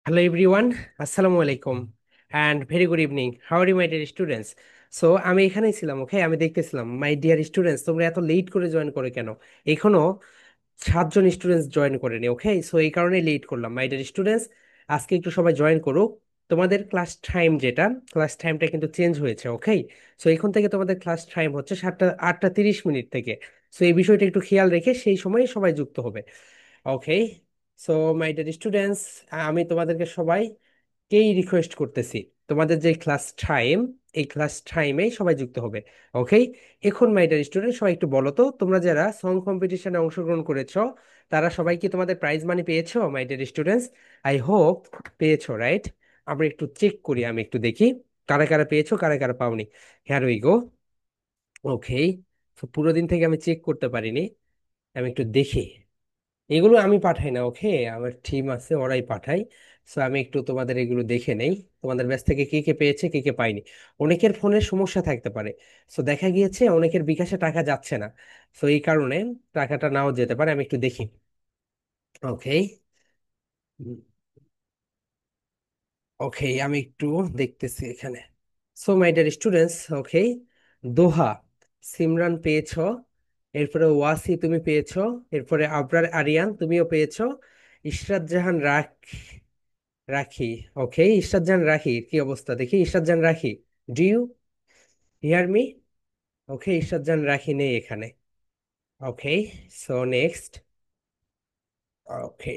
Hello everyone, Assalamu alaikum and very good evening. How are you my dear students? আমি এখানেই ছিলাম, ওকে? আমি দেখতেছিলাম মাই ডিয়ার স্টুডেন্টস, তোমরা এত লেট করে জয়েন করে কেন? এখনো 7 জন স্টুডেন্টস জয়েন করেনি, ওকে? এই কারণে লেট করলাম। মাই ডিয়ার স্টুডেন্টস, আজকে একটু সবাই জয়েন করুক। তোমাদের ক্লাস টাইম ক্লাস টাইমটা কিন্তু চেঞ্জ হয়েছে, ওকে? এখন থেকে তোমাদের ক্লাস টাইম হচ্ছে 8টা 30 মিনিট থেকে। এই বিষয়টা একটু খেয়াল রেখে সেই সময় সবাই যুক্ত হবে, ওকে? সো মাই ডিয়ার স্টুডেন্টস, আমি তোমাদেরকে সবাইকেই রিকোয়েস্ট করতেছি, তোমাদের যে ক্লাস টাইম, এই ক্লাস টাইমেই সবাই যুক্ত হবে, ওকে? এখন মাই ডিয়ার স্টুডেন্ট, সবাই একটু বলো তো, তোমরা যারা সং কম্পিটিশনে অংশগ্রহণ করেছো তারা সবাই কি তোমাদের প্রাইজ মানি পেয়েছো? মাই ডিয়ার স্টুডেন্টস, আই হোপ পেয়েছো, রাইট? আমরা একটু চেক করি, আমি একটু দেখি কারা কারা পেয়েছো, কারা কারা পাওনি। হ্যার উই গো, ওকে? পুরো দিন থেকে আমি চেক করতে পারিনি, আমি একটু দেখি। এগুলো আমি পাঠাই না, ওকে? আমার টিম আছে, ওরাই পাঠায়। আমি একটু তোমাদের এগুলো দেখে নেই, তোমাদের ব্যাচ থেকে কে কে পেয়েছে, কে কে পায়নি। অনেকের ফোনের সমস্যা থাকতে পারে, দেখা গিয়েছে অনেকের বিকাশে টাকা যাচ্ছে না, এই কারণে টাকাটা নাও যেতে পারে। আমি একটু দেখি, ওকে? ওকে, আমি একটু দেখতেছি এখানে। মাই ডিয়ার স্টুডেন্টস, ওকে, দোহা সিমরান পেয়েছো, এরপরে ওয়াসি তুমি পেয়েছো, এরপরে আবরার আরিয়ান তুমিও পেয়েছো, ইশরাত জাহান রাখি, ওকে? ইশরাত জাহান রাখি, কি অবস্থা দেখি? ইশরাত জাহান রাখি, ডু ইউ হিয়ার মি? ওকে, ইশরাত জাহান রাখি নেই এখানে, ওকে? নেক্সট, ওকে,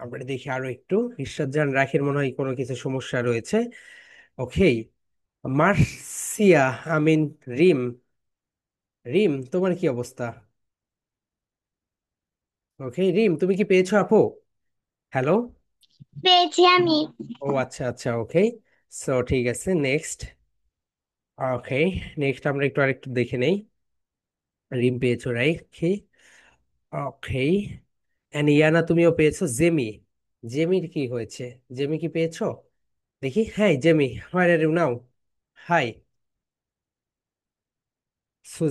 আমরা দেখি আরো একটু। ইশরাত জাহান রাখির মনে হয় কোনো কিছু সমস্যা রয়েছে, ওকে? মার্সিয়া আমিন রিম, তোমার কি অবস্থা? ওকে রিম, তুমি কি পেয়েছো আপু? হ্যালো? পেয়েছি আমি। ও আচ্ছা আচ্ছা, ওকে। ঠিক আছে, নেক্সট, ওকে। নেক্সট আমরা একটু আরেকটু দেখে নেই। রিম পেয়েছো, রাইট? ওকে, ইয়ানা তুমিও পেয়েছো। জেমির কি হয়েছে? জেমি কি পেয়েছো? দেখি, হ্যাঁ Jemi, where are you now? Hi.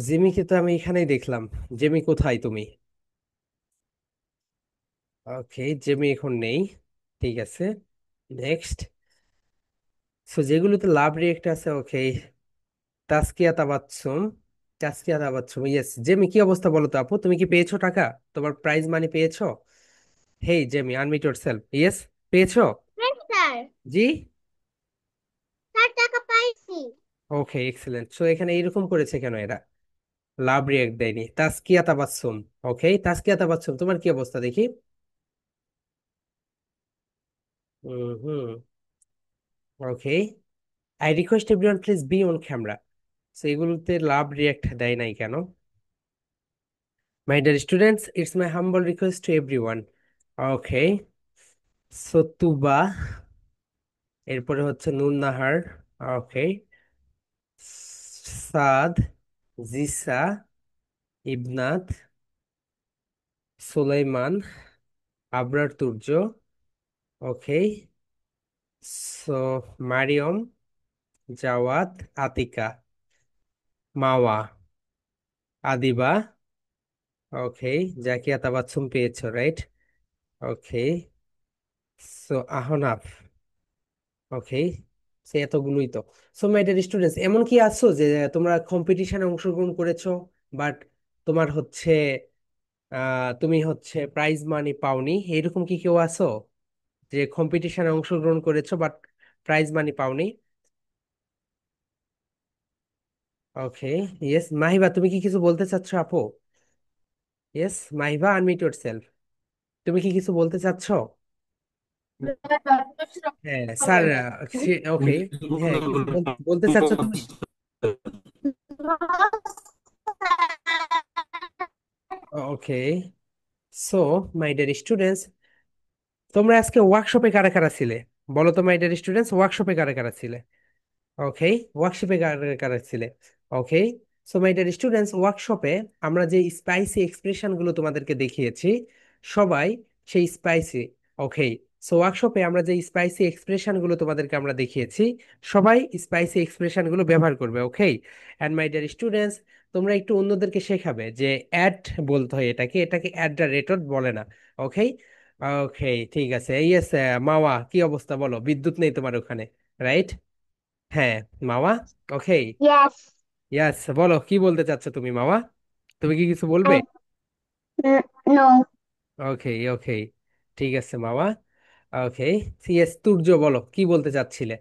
জেমিকে তো আমি এখানেই দেখলাম, জেমি কোথায় তুমি? ওকে, জেমি এখন নেই, ঠিক আছে। নেক্সট, যেগুলোতে লাভ রিয়েক্ট আছে, ওকে। তাসকিয়া তাবাচ্ছুম, ইয়েস। জেমি কি অবস্থা বলো তো আপু, তুমি কি পেয়েছো টাকা? তোমার প্রাইজ মানি পেয়েছো? হেই জেমি, আনমিউট ইয়োরসেলফ। ইয়েস, পেয়েছো? হ্যাঁ স্যার। জি, স্যার টাকা পাইছি। ওকে, এক্সেলেন্ট। এখানে এইরকম করেছে কেন এরা? লাভ রিয়েক্ট দেয়নি। তাসকিয়া তাবাচ্ছুম, ওকে, তাসকিয়া তাবাচ্ছুম তোমার কি অবস্থা দেখি? Hmm, okay. I request everyone please be on camera. এগুলোতে লাভ রিয়েক্ট দেয় নাই কেন? My dear students, it's my humble request to everyone, okay? Tuba, এরপরে হচ্ছে Nun Nahar, okay. Saad, Jisa, Ibnath, Sulaiman, Abrar Turjo, okay. So Mariam, Jawat, Atika, Mawa, Adiba, okay. Zakia Tabassum পেয়েছো, রাইট? ওকে। আহনাফ, ওকে। এতগুলোই তো। মাই ডিয়ার স্টুডেন্টস, এমন কি আছো যে তোমরা কম্পিটিশনে অংশগ্রহণ করেছো, বাট তোমার হচ্ছে তুমি হচ্ছে প্রাইজ মানি পাওনি? এরকম কি কেউ আছো যে কম্পিটিশনে অংশগ্রহণ করেছো বাট প্রাইজ মানি পাওনি? ওকে, ইয়েস। মাহিবা, তুমি কি কিছু বলতে চাচ্ছো আপু? Yes Mahiba, unmute yourself. তুমি কি কিছু বলতে চাচ্ছো? হ্যাঁ স্যার, ওকে। হ্যাঁ, কিছু বলতে চাচ্ছো তুমি? Okay. So my dear students, তোমরা আজকে ওয়ার্কশপে কারা কারা ছিলে? বলো তো মাই ডিয়ার স্টুডেন্টস, ওয়ার্কশপে কারা কারা ছিলে? ওকে, ওয়ার্কশপে কারা কারা ছিলে? ওকে। মাই ডিয়ার স্টুডেন্টস, ওয়ার্কশপে আমরা যে স্পাইসি এক্সপ্রেশন গুলো তোমাদেরকে দেখিয়েছি, সবাই সেই স্পাইসি, ওকে। ওয়ার্কশপে আমরা যে স্পাইসি এক্সপ্রেশন গুলো তোমাদেরকে আমরা দেখিয়েছি, সবাই স্পাইসি এক্সপ্রেশন গুলো ব্যবহার করবে, ওকে? অ্যান্ড মাই ডিয়ার স্টুডেন্টস, তোমরা একটু অন্যদেরকে শেখাবে যে অ্যাট বলতে হয়, এটাকে অ্যাট দ্য রেট বলে না, ওকে? ওকে, ঠিক আছে। ইয়েস, মাওয়া, কি অবস্থা বলো? বিদ্যুৎ নেই তোমার ওখানে, রাইট? হ্যাঁ, মাওয়া। ওকে। Yes. ইয়াস, বলো কি বলতে চাচ্ছো তুমি মাওয়া? তুমি কি কিছু বলবে? No. ওকে, ওকে, ঠিক আছে মাওয়া। ওকে। ইয়েস, তুর্য, বলো কি বলতে চাচ্ছিলে?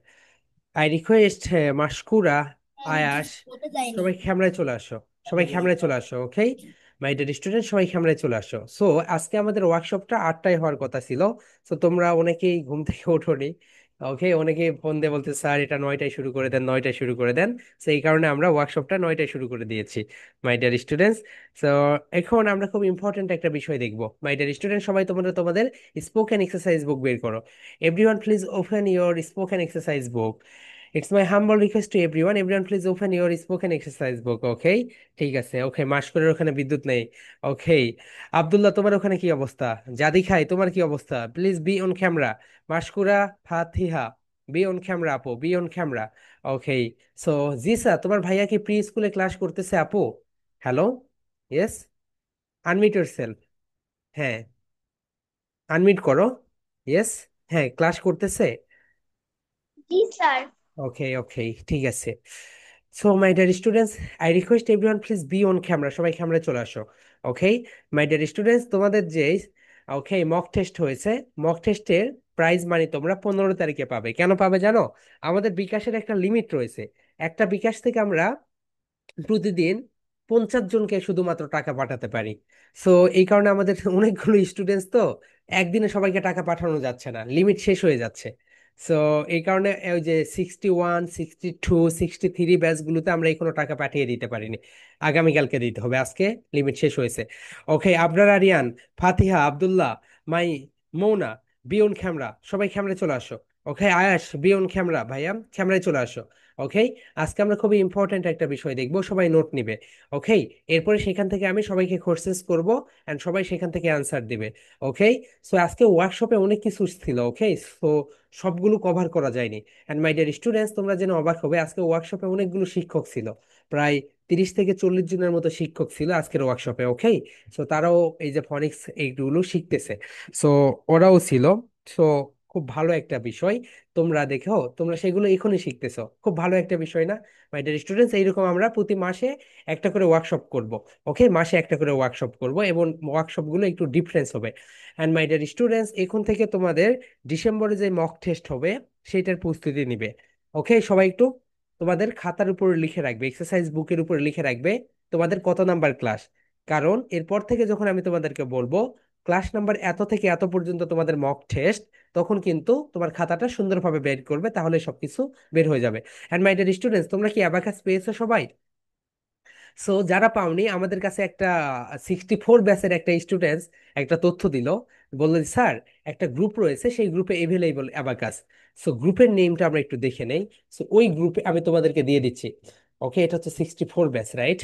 আই রিকোয়েস্ট মাশকুরা, আয়াস, সবাই ক্যামেরায় চলে আসো। সবাই ক্যামেরায় চলে আসো, ওকে? মাই ডিয়ার স্টুডেন্ট, সবাই ক্যামেরায় চলে আসো। সো আজকে আমাদের ওয়ার্কশপটা 8টায় হওয়ার কথা ছিল। সো তোমরা অনেকেই ঘুম থেকে ওঠোনি। ওকে, অনেকেই ফোন দিয়ে বলতে, স্যার এটা 9টায় শুরু করে দেন, 9টায় শুরু করে দেন। সো এই কারণে আমরা ওয়ার্কশপটা 9টায় শুরু করে দিয়েছি, মাই ডিয়ার স্টুডেন্টস। সো এখন আমরা খুব ইম্পর্টেন্ট একটা বিষয় দেখবো, মাই ডিয়ার স্টুডেন্ট। সবাই তোমরা তোমাদের স্পোকেন এক্সারসাইজ বুক বের করো। Everyone please open your spoken exercise book. It's my humble request to everyone. Everyone, please open your spoken exercise book. Okay? ঠিক আছে। ওকে, মাস্করের ওখানে বিদ্যুৎ নেই। ওকে, আব্দুল্লাহ, তোমার ওখানে কি অবস্থা? জাদি খাই, তোমার কি অবস্থা? Please be on camera. Maskura, Fatiha, be on camera আপু, be on camera. Okay. So Jisa, তোমার ভাইয়া কি প্রি স্কুলে ক্লাস করতেছে আপু? হ্যালো? ইয়েস। Unmute yourself. হ্যাঁ, আনমিউট করো। ইয়েস। হ্যাঁ, ক্লাস করতেছে। Yes, sir. ওকে, ওকে, ঠিক আছে। So my dear students, I request everyone please be on camera. সবাই ক্যামেরায় চলে আসো। ওকে, মাই ডিয়ার স্টুডেন্টস, তোমাদের যে ওকে মক টেস্ট হয়েছে, মক টেস্টের প্রাইজ মানি তোমরা 15 তারিখে পাবে। কেন পাবে জানো? আমাদের বিকাশের একটা লিমিট রয়েছে। একটা বিকাশ থেকে আমরা প্রতিদিন 50 জনকে শুধুমাত্র টাকা পাঠাতে পারি। সো এই কারণে আমাদের অনেকগুলো স্টুডেন্টস তো, একদিনে সবাইকে টাকা পাঠানো যাচ্ছে না, লিমিট শেষ হয়ে যাচ্ছে। সো এই কারণে ওই যে 61, 62, 63 ব্যাচগুলোতে আমরা এখনো টাকা পাঠিয়ে দিতে পারিনি। আগামীকালকে দিতে হবে, আজকে লিমিট শেষ হয়েছে। ওকে, আবরার, আরিয়ান, ফাতিহা, আব্দুল্লাহ, মাই, মৌনা, বিয়ন ক্যামেরা, সবাই ক্যামেরায় চলে আসো। ওকে, আয়াস, বিয়ন ক্যামেরা, ভাইয়া ক্যামেরায় চলে আসো। ওকে, আজকে আমরা খুবই ইম্পর্ট্যান্ট একটা বিষয় দেখবো, সবাই নোট নিবে। ওকে, এরপরে সেখান থেকে আমি সবাইকে কোর্সেস করব, এন্ড সবাই সেখান থেকে অ্যান্সার দিবে। ওকে। সো আজকে ওয়ার্কশপে অনেক কিছু ছিল। ওকে, সো সবগুলো কভার করা যায়নি। এন্ড মাই ডিয়ার স্টুডেন্টস, তোমরা যেন অবাক হবে, আজকে ওয়ার্কশপে অনেকগুলো শিক্ষক ছিল। প্রায় 30 থেকে 40 জনের মতো শিক্ষক ছিল আজকের ওয়ার্কশপে। ওকে, সো তারাও এই যে ফনিক্স এইগুলো শিখতেছে। সো ওরাও ছিল। সো খুব ভালো একটা বিষয়। তোমরা দেখো, তোমরা সেগুলো এখনই শিখতেছো, খুব ভালো একটা বিষয় না? মাই ডিয়ার স্টুডেন্টস, এইরকম আমরা প্রতি মাসে একটা করে ওয়ার্কশপ করব। ওকে, মাসে একটা করে ওয়ার্কশপ করব, এবং ওয়ার্কশপ গুলো একটু ডিফারেন্স হবে। অ্যান্ড মাই ডিয়ার স্টুডেন্টস, এখন থেকে তোমাদের ডিসেম্বরে যে মক টেস্ট হবে সেটার প্রস্তুতি নিবে। ওকে, সবাই একটু তোমাদের খাতার উপর লিখে রাখবে, এক্সারসাইজ বুকের উপর লিখে রাখবে তোমাদের কত নাম্বার ক্লাস। কারণ এরপর থেকে যখন আমি তোমাদেরকে বলবো ক্লাস নাম্বার এত থেকে এত পর্যন্ত তোমাদের মক টেস্ট, তখন কিন্তু তোমার খাতাটা সুন্দরভাবে বের করবে, তাহলে সবকিছু বের হয়ে যাবে। এন্ড মাই ডিয়ার স্টুডেন্টস, তোমরা কি অ্যাবাকাস পেয়েছো সবাই? সো যারা পাওনি, আমাদের কাছে একটা 64 ব্যাচের একটা স্টুডেন্টস একটা তথ্য দিল। বললো যে, স্যার, একটা গ্রুপ রয়েছে, সেই গ্রুপে এভেলেবল অ্যাবাকাস। সো গ্রুপের নেমটা আমরা একটু দেখে নেই। সো ওই গ্রুপে আমি তোমাদেরকে দিয়ে দিচ্ছি। ওকে, এটা হচ্ছে 64 ব্যাচ, রাইট?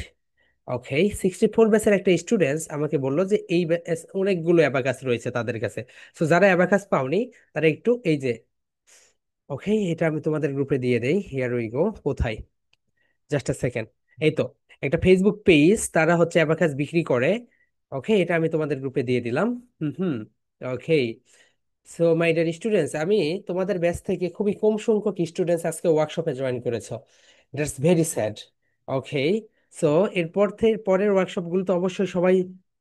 ওকে, 64 ব্যাচের একটা স্টুডেন্টস আমাকে বললো যে এই অনেকগুলো অ্যাবাকাস রয়েছে তাদের কাছে। সো যারা অ্যাবাকাস পাওনি, তারা একটু এই যে, ওকে, এটা আমি তোমাদের গ্রুপে দিয়ে দেই। Here we go. কোথায়? Just a second. এই তো, একটা ফেসবুক পেজ, তারা হচ্ছে অ্যাবাকাস বিক্রি করে। ওকে, এটা আমি তোমাদের গ্রুপে দিয়ে দিলাম। হুম, hmm. Okay. So my dear students, আমি তোমাদের ব্যাচ থেকে খুবই কম সংখ্যক স্টুডেন্টস আজকে ওয়ার্কশপে জয়েন করেছো। That's very sad. Okay. So এরপর থেকে পরের ওয়ার্কশপ গুলো তো অবশ্যই সবাই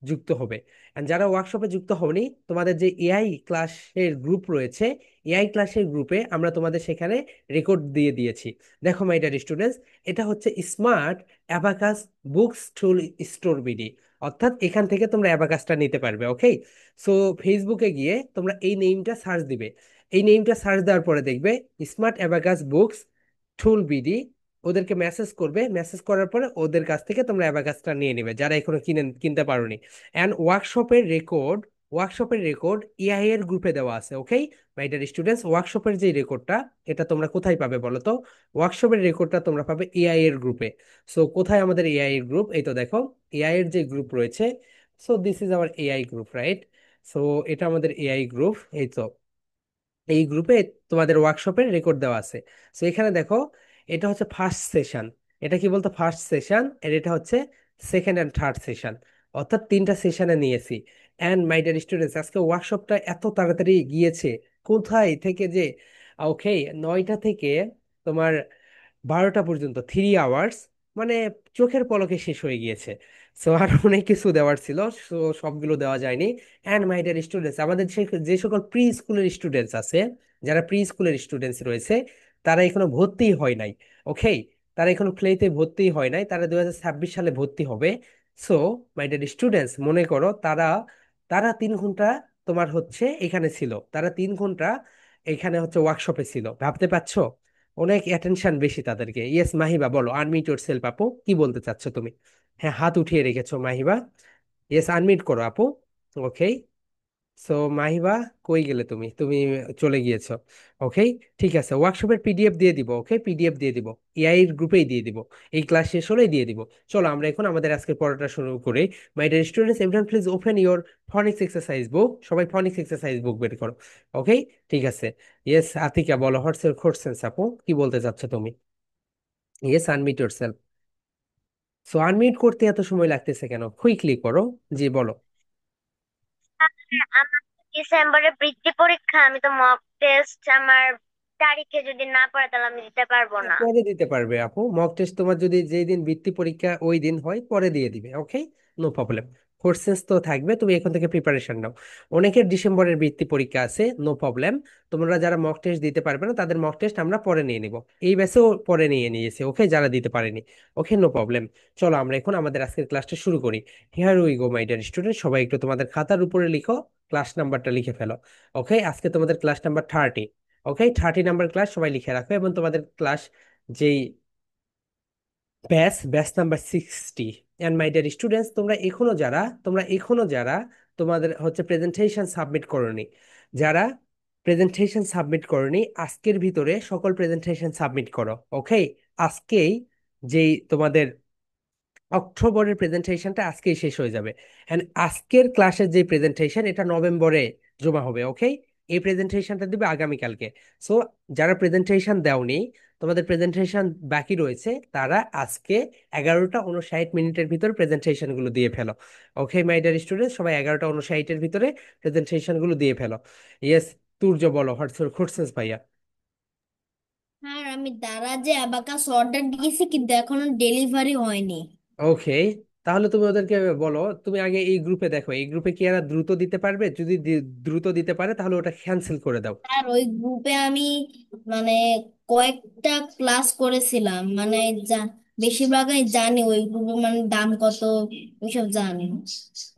যুক্ত হবে। And যারা ওয়ার্কশপে যুক্ত হওনি, তোমাদের যে এআই ক্লাসের গ্রুপ রয়েছে, এআই ক্লাসের গ্রুপে আমরা তোমাদের সেখানে রেকর্ড দিয়ে দিয়েছি। দেখো মাই ডিয়ার স্টুডেন্টস, এটা হচ্ছে স্মার্ট অ্যাবাকাস বুকস টুল স্টোর বিডি। অর্থাৎ এখান থেকে তোমরা অ্যাবাকাসটা নিতে পারবে। ওকে। সো ফেসবুকে গিয়ে তোমরা এই নেমটা সার্চ দিবে। এই নেমটা সার্চ দেওয়ার পরে দেখবে স্মার্ট অ্যাবাকাস বুকস টুল বিডি। ওদেরকে মেসেজ করবে, মেসেজ করার পরে ওদের কাছ থেকে তোমরা অ্যাবাকাসটা নিয়ে নেবে, যারা এখনো কিনতে পারোনি। অ্যান্ড ওয়ার্কশপের রেকর্ড এআই এর গ্রুপে দেওয়া আছে। ওকে, মাই ডিয়ার স্টুডেন্টস, ওয়ার্কশপের যে রেকর্ডটা, এটা তোমরা কোথায় পাবে বলো তো? ওয়ার্কশপের রেকর্ডটা তোমরা পাবে এআই এর গ্রুপে। সো কোথায় আমাদের এআই এর গ্রুপ? এই তো দেখো, এআই এর যে গ্রুপ রয়েছে। So this is our AI group, right? So এটা আমাদের এআই গ্রুপ। এই তো, এই গ্রুপে তোমাদের ওয়ার্কশপের রেকর্ড দেওয়া আছে। সো এখানে দেখো, এটা হচ্ছে ফার্স্ট সেশন। এটা কি বলতো? First session. এর এটা হচ্ছে সেকেন্ড অ্যান্ড থার্ড সেশন, অর্থাৎ 3টা সেশনে নিয়েছি। অ্যান্ড মাই ডিয়ার স্টুডেন্টস, আজকে ওয়ার্কশপটা এত তাড়াতাড়ি গিয়েছে কোথায় থেকে যে। ওকে, 9টা থেকে তোমার 12টা পর্যন্ত 3 আওয়ার্স, মানে চোখের পলকে শেষ হয়ে গিয়েছে। সো আর অনেক কিছু দেওয়ার ছিল, সো সবগুলো দেওয়া যায়নি। অ্যান্ড মাই ডিয়ার স্টুডেন্টস, আমাদের যে সকল প্রি স্কুলের স্টুডেন্টস আছে, যারা প্রি স্কুলের স্টুডেন্টস রয়েছে, তারা এখনো ভর্তি হয় নাই। ওকে, তারা এখনো প্লেতে ভর্তি হয় নাই, তারা 2026 সালে ভর্তি হবে। সো মাই ডিয়ার স্টুডেন্টস, মনে করো তারা তারা 3 ঘন্টা তোমার হচ্ছে এখানে ছিল, তারা 3 ঘন্টা এখানে হচ্ছে ওয়ার্কশপে ছিল, ভাবতে পারছো? অনেক অ্যাটেনশন বেশি তাদেরকে। ইয়েস মাহিবা, বলো, আনমিউট ইয়োরসেলফ আপু, কি বলতে চাচ্ছো তুমি? হ্যাঁ, হাত উঠিয়ে রেখেছো মাহিবা। ইয়েস, আনমিউট করো আপু। ওকে। সো মাহিবা, কই গেলে তুমি? তুমি চলে গিয়েছো। ওকে, ঠিক আছে, ওয়ার্কশপের পিডিএফ দিয়ে দিব। ওকে, পিডিএফ দিয়ে দিব, এআই এর গ্রুপেই দিয়ে দিব, এই ক্লাস শেষ হলেই দিয়ে দিব। চলো আমরা এখন আমাদের আজকের পড়াটা শুরু করি। মাই dear students, everyone please open your ফনিক্স exercise বুক। সবাই ফনিক্স এক্সারসাইজ বুক বের করো। ওকে, ঠিক আছে। ইয়েস আতিকা, বলো, হোয়াটস আপু, কি বলতে চাচ্ছো তুমি? Yes, unmute yourself. So unmute করতে এত সময় লাগতেছে কেন? কুইকলি করো। জি বলো। আমার ডিসেম্বরে বৃত্তি পরীক্ষা, আমি তো মক টেস্ট আমার তারিখে যদি না পড়ে তাহলে আমি দিতে পারবো না। পরে দিতে পারবে আপু, মক টেস্ট তোমার যদি যেই দিন বৃত্তি পরীক্ষা ওই দিন হয়, পরে দিয়ে দিবে। ওকে, নো প্রবলেম। কোর্সেস তো থাকবে, তুমি এখন থেকে প্রিপারেশন নাও। অনেকের ডিসেম্বরের বৃত্তি পরীক্ষা আছে, নো প্রবলেম। তোমরা যারা মক টেস্ট দিতে পারবে না, তাদের মক টেস্ট আমরা পরে নিয়ে নিব। এই ব্যাচেও পরে নিয়ে নিয়েছে, ওকে, যারা দিতে পারেনি। ওকে, নো প্রবলেম। চলো আমরা এখন আমাদের আজকের ক্লাসটা শুরু করি। Here we go my dear student, সবাই একটু তোমাদের খাতার উপরে লিখো, ক্লাস নাম্বারটা লিখে ফেলো। ওকে, আজকে তোমাদের ক্লাস নাম্বার 30। ওকে, 30 নাম্বার ক্লাস, সবাই লিখে রাখো। এবং তোমাদের ক্লাস যেই batch number 60। And my dear students, তোমরা এখনো যারা তোমাদের হচ্ছে প্রেজেন্টেশন সাবমিট করনি, যারা প্রেজেন্টেশন সাবমিট করনি, আজকের ভিতরে সকল প্রেজেন্টেশন সাবমিট করো। ওকে, আজকেই যেই তোমাদের অক্টোবরের প্রেজেন্টেশনটা আজকেই শেষ হয়ে যাবে। এন্ড আজকের ক্লাসের যে প্রেজেন্টেশন, এটা নভেম্বরে জমা হবে। ওকে, এই প্রেজেন্টেশনটা দিবে আগামীকালকে। সো যারা প্রেজেন্টেশন দেওনি, তোমাদের প্রেজেন্টেশন বাকি রয়েছে, তারা আজকে 11টা 59 মিনিটের ভিতরে প্রেজেন্টেশন গুলো দিয়ে ফেলো। ওকে মাই ডিয়ার স্টুডেন্ট, সবাই 11টা 59-এর ভিতরে প্রেজেন্টেশন গুলো দিয়ে ফেলো। ইয়েস, তুর্য, বলো, হোয়াটস ভাইয়া। আর আমি দারাজে অ্যাবাকাস অর্ডার দিয়েছি কিন্তু এখনো ডেলিভারি হয়নি। ওকে, তাহলে তুমি ওদেরকে বলো, তুমি আগে এই গ্রুপে দেখো, এই গ্রুপে কি এরা দ্রুত দিতে পারবে? যদি দ্রুত দিতে পারে তাহলে ওটা ক্যান্সেল করে দাও। আর ওই গ্রুপে আমি মানে কয়েকটা ক্লাস করেছিলাম, মানে যা বেশিরভাগই জানি ওই গ্রুপে মানে দাম কত ওইসব জানি।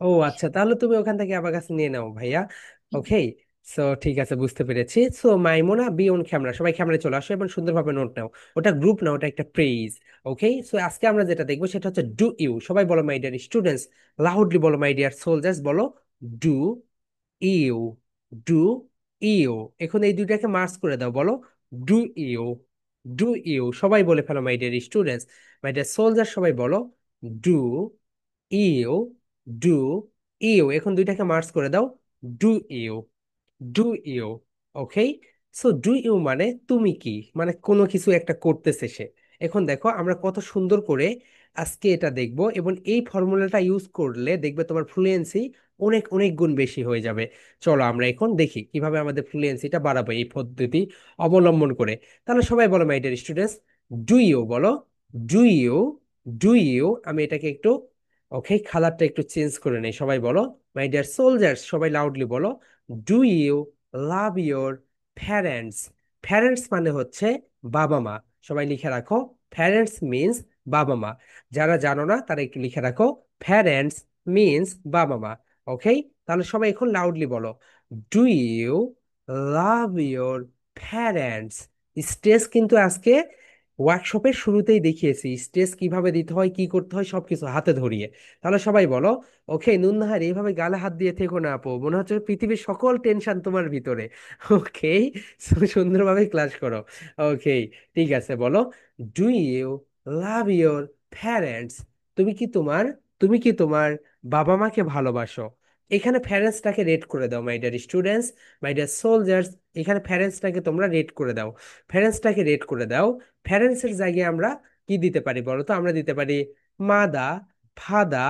ও আচ্ছা, তাহলে তুমি ওখান থেকে আবার কাছে নিয়ে নাও ভাইয়া। ওকে, সো ঠিক আছে, বুঝতে পেরেছি। So Maimuna, be on camera, সবাই ক্যামেরা চলে আসো এবং সুন্দরভাবে নোট নাও। ওটা গ্রুপ না, ওটা একটা প্রেজ। ওকে, সো আজকে আমরা যেটা দেখবো সেটা হচ্ছে ডু ইউ। সবাই বলো মাই ডিয়ার স্টুডেন্টস, লাউডলি বলো মাই ডিয়ার সোলজার্স, বলো ডু ইউ, ডু ইউ। এখন এই দুইটাকে মার্চ করে দাও, বলো ডু ইউ, ডু ইউ। সবাই বলে ফেলো my dear students, my dear soldier, সবাই বলো ডু ইউ, ডু ইউ। এখন দুইটাকে মার্চ করে দাও, do you, do you. Okay, so do you মানে তুমি কি, মানে কোনো কিছু একটা করতেছে সে। এখন দেখো আমরা কত সুন্দর করে আজকে এটা দেখবো, এবং এই ফর্মুলাটা ইউজ করলে দেখবে তোমার ফ্লুয়েন্সি অনেক অনেক গুণ বেশি হয়ে যাবে। চলো আমরা এখন দেখি কিভাবে আমাদের ফ্লুয়েন্সিটা বাড়াবো এই পদ্ধতি অবলম্বন করে। তাহলে সবাই বলো my dear students, do you, বলো ডু ইউ, ডু ইউ। আমি এটাকে একটু, ওকে, কালারটা একটু চেঞ্জ করে নেই। সবাই বলো মাই ডিয়ার সোলজার্স, সবাই লাউডলি বলো do you love your parents. Parents মানে হচ্ছে বাবা মা। সবাই লিখে রাখো, প্যারেন্টস মিন্স বাবা মা। যারা জানো না তারা একটু লিখে রাখো, প্যারেন্টস মিন্স বাবা মা। ওকে, তাহলে সবাই এখন লাউডলি বলো do you love your parents. Stress কিন্তু আজকে ওয়ার্কশপের শুরুতেই দেখিয়েছি, স্ট্রেস কিভাবে দিতে হয়, কি করতে হয়, সবকিছু হাতে ধরিয়ে। তাহলে সবাই বলো, ওকে নুনহার, এইভাবে গালে হাত দিয়ে থেকো না আপু, মনে হচ্ছে পৃথিবীর সকল টেনশন তোমার ভিতরে। ওকে, সুন্দরভাবে ক্লাস করো। ওকে, ঠিক আছে, বলো do you love your parents. তুমি কি তোমার তুমি কি তোমার বাবা মাকে ভালোবাসো? এখানে প্যারেন্টসটাকে রেট করে দাও my dear students, my dear soldiers. এখানে প্যারেন্টসটাকে তোমরা রেট করে দাও, প্যারেন্টসটাকে রেট করে দাও। প্যারেন্টসের জায়গায় আমরা কি দিতে পারি বলো তো? আমরা দিতে পারি মাদা, ফাদা,